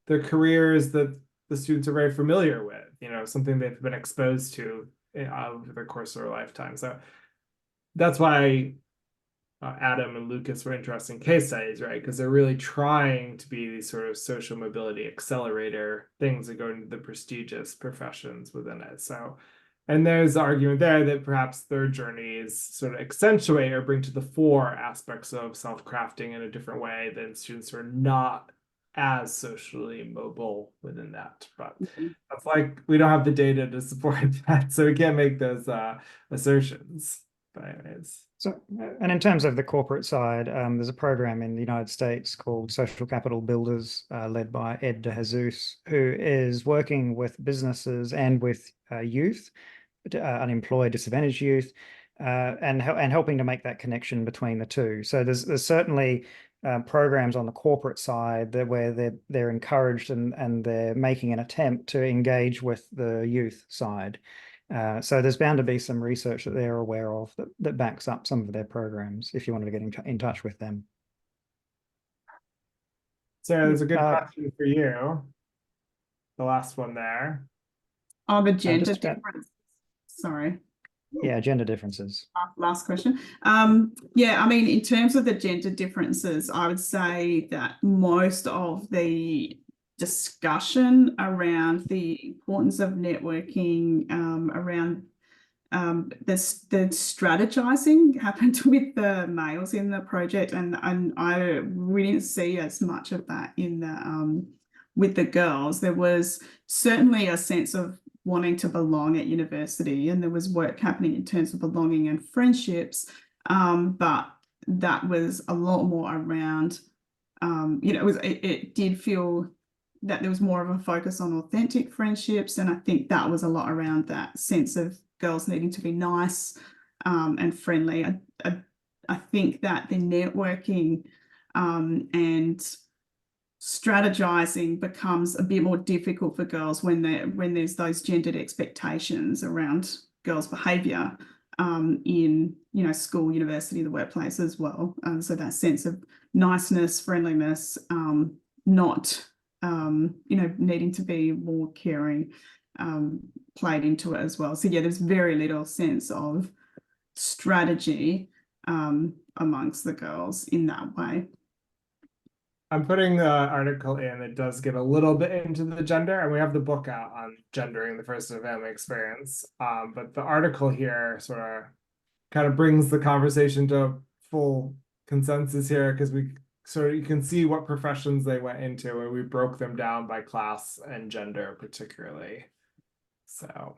the careers that the students are very familiar with, something they've been exposed to over the course of their lifetime. So that's why Adam and Lucas were interesting case studies, right? Because they're really trying to be these sort of social mobility accelerator things that go into the prestigious professions within it. So, and there's the argument there that perhaps their journeys sort of accentuate or bring to the fore aspects of self-crafting in a different way than students who are not as socially mobile within that. But that's like, we don't have the data to support that, so we can't make those assertions. But anyways. So, and in terms of the corporate side, there's a program in the United States called Social Capital Builders, led by Ed DeJesus, who is working with businesses and with youth, unemployed, disadvantaged youth, and helping to make that connection between the two. So there's certainly programs on the corporate side where they're encouraged and they're making an attempt to engage with the youth side. So there's bound to be some research that they're aware of that backs up some of their programs if you wanted to get in touch with them. Sarah, there's a good question for you. The last one there. Oh, the gender difference. Sorry. Yeah, gender differences. Last question. Yeah, I mean, in terms of the gender differences, I would say that most of the discussion around the importance of networking, around the strategizing happened with the males in the project, and we didn't see as much of that in the with the girls. There was certainly a sense of wanting to belong at university, and there was work happening in terms of belonging and friendships, but that was a lot more around it did feel that there was more of a focus on authentic friendships, and I think that was a lot around that sense of girls needing to be nice and friendly. I think that the networking and strategizing becomes a bit more difficult for girls when there's those gendered expectations around girls' behaviour in school, university, the workplace as well. So that sense of niceness, friendliness, not needing to be more caring played into it as well. So yeah, there's very little sense of strategy amongst the girls in that way. I'm putting the article in. It does get a little bit into the gender, and we have the book out on gendering the first in family experience. But the article here sort of kind of brings the conversation to full consensus here, because you can see what professions they went into, and we broke them down by class and gender particularly. So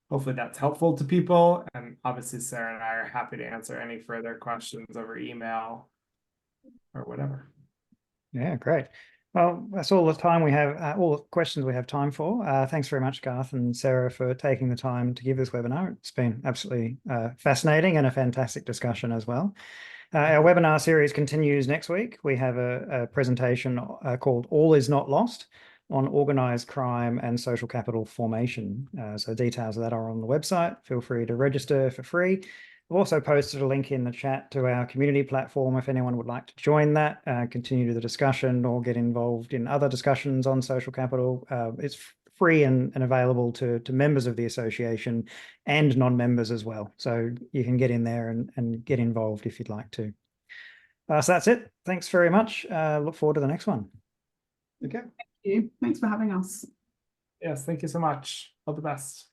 hopefully that's helpful to people. And obviously Sarah and I are happy to answer any further questions over email or whatever. Yeah, great. Well, that's all the time we have, all the questions we have time for. Thanks very much, Garth and Sarah, for taking the time to give this webinar. It's been absolutely fascinating and a fantastic discussion as well. Our webinar series continues next week. We have a presentation called All Is Not Lost on organised crime and social capital formation. So details of that are on the website. Feel free to register for free. We've also posted a link in the chat to our community platform if anyone would like to join that, continue the discussion or get involved in other discussions on social capital. It's free and available to members of the association and non-members as well. So you can get in there and get involved if you'd like to. So that's it. Thanks very much. Look forward to the next one. Okay. Thank you. Thanks for having us. Yes, thank you so much. All the best.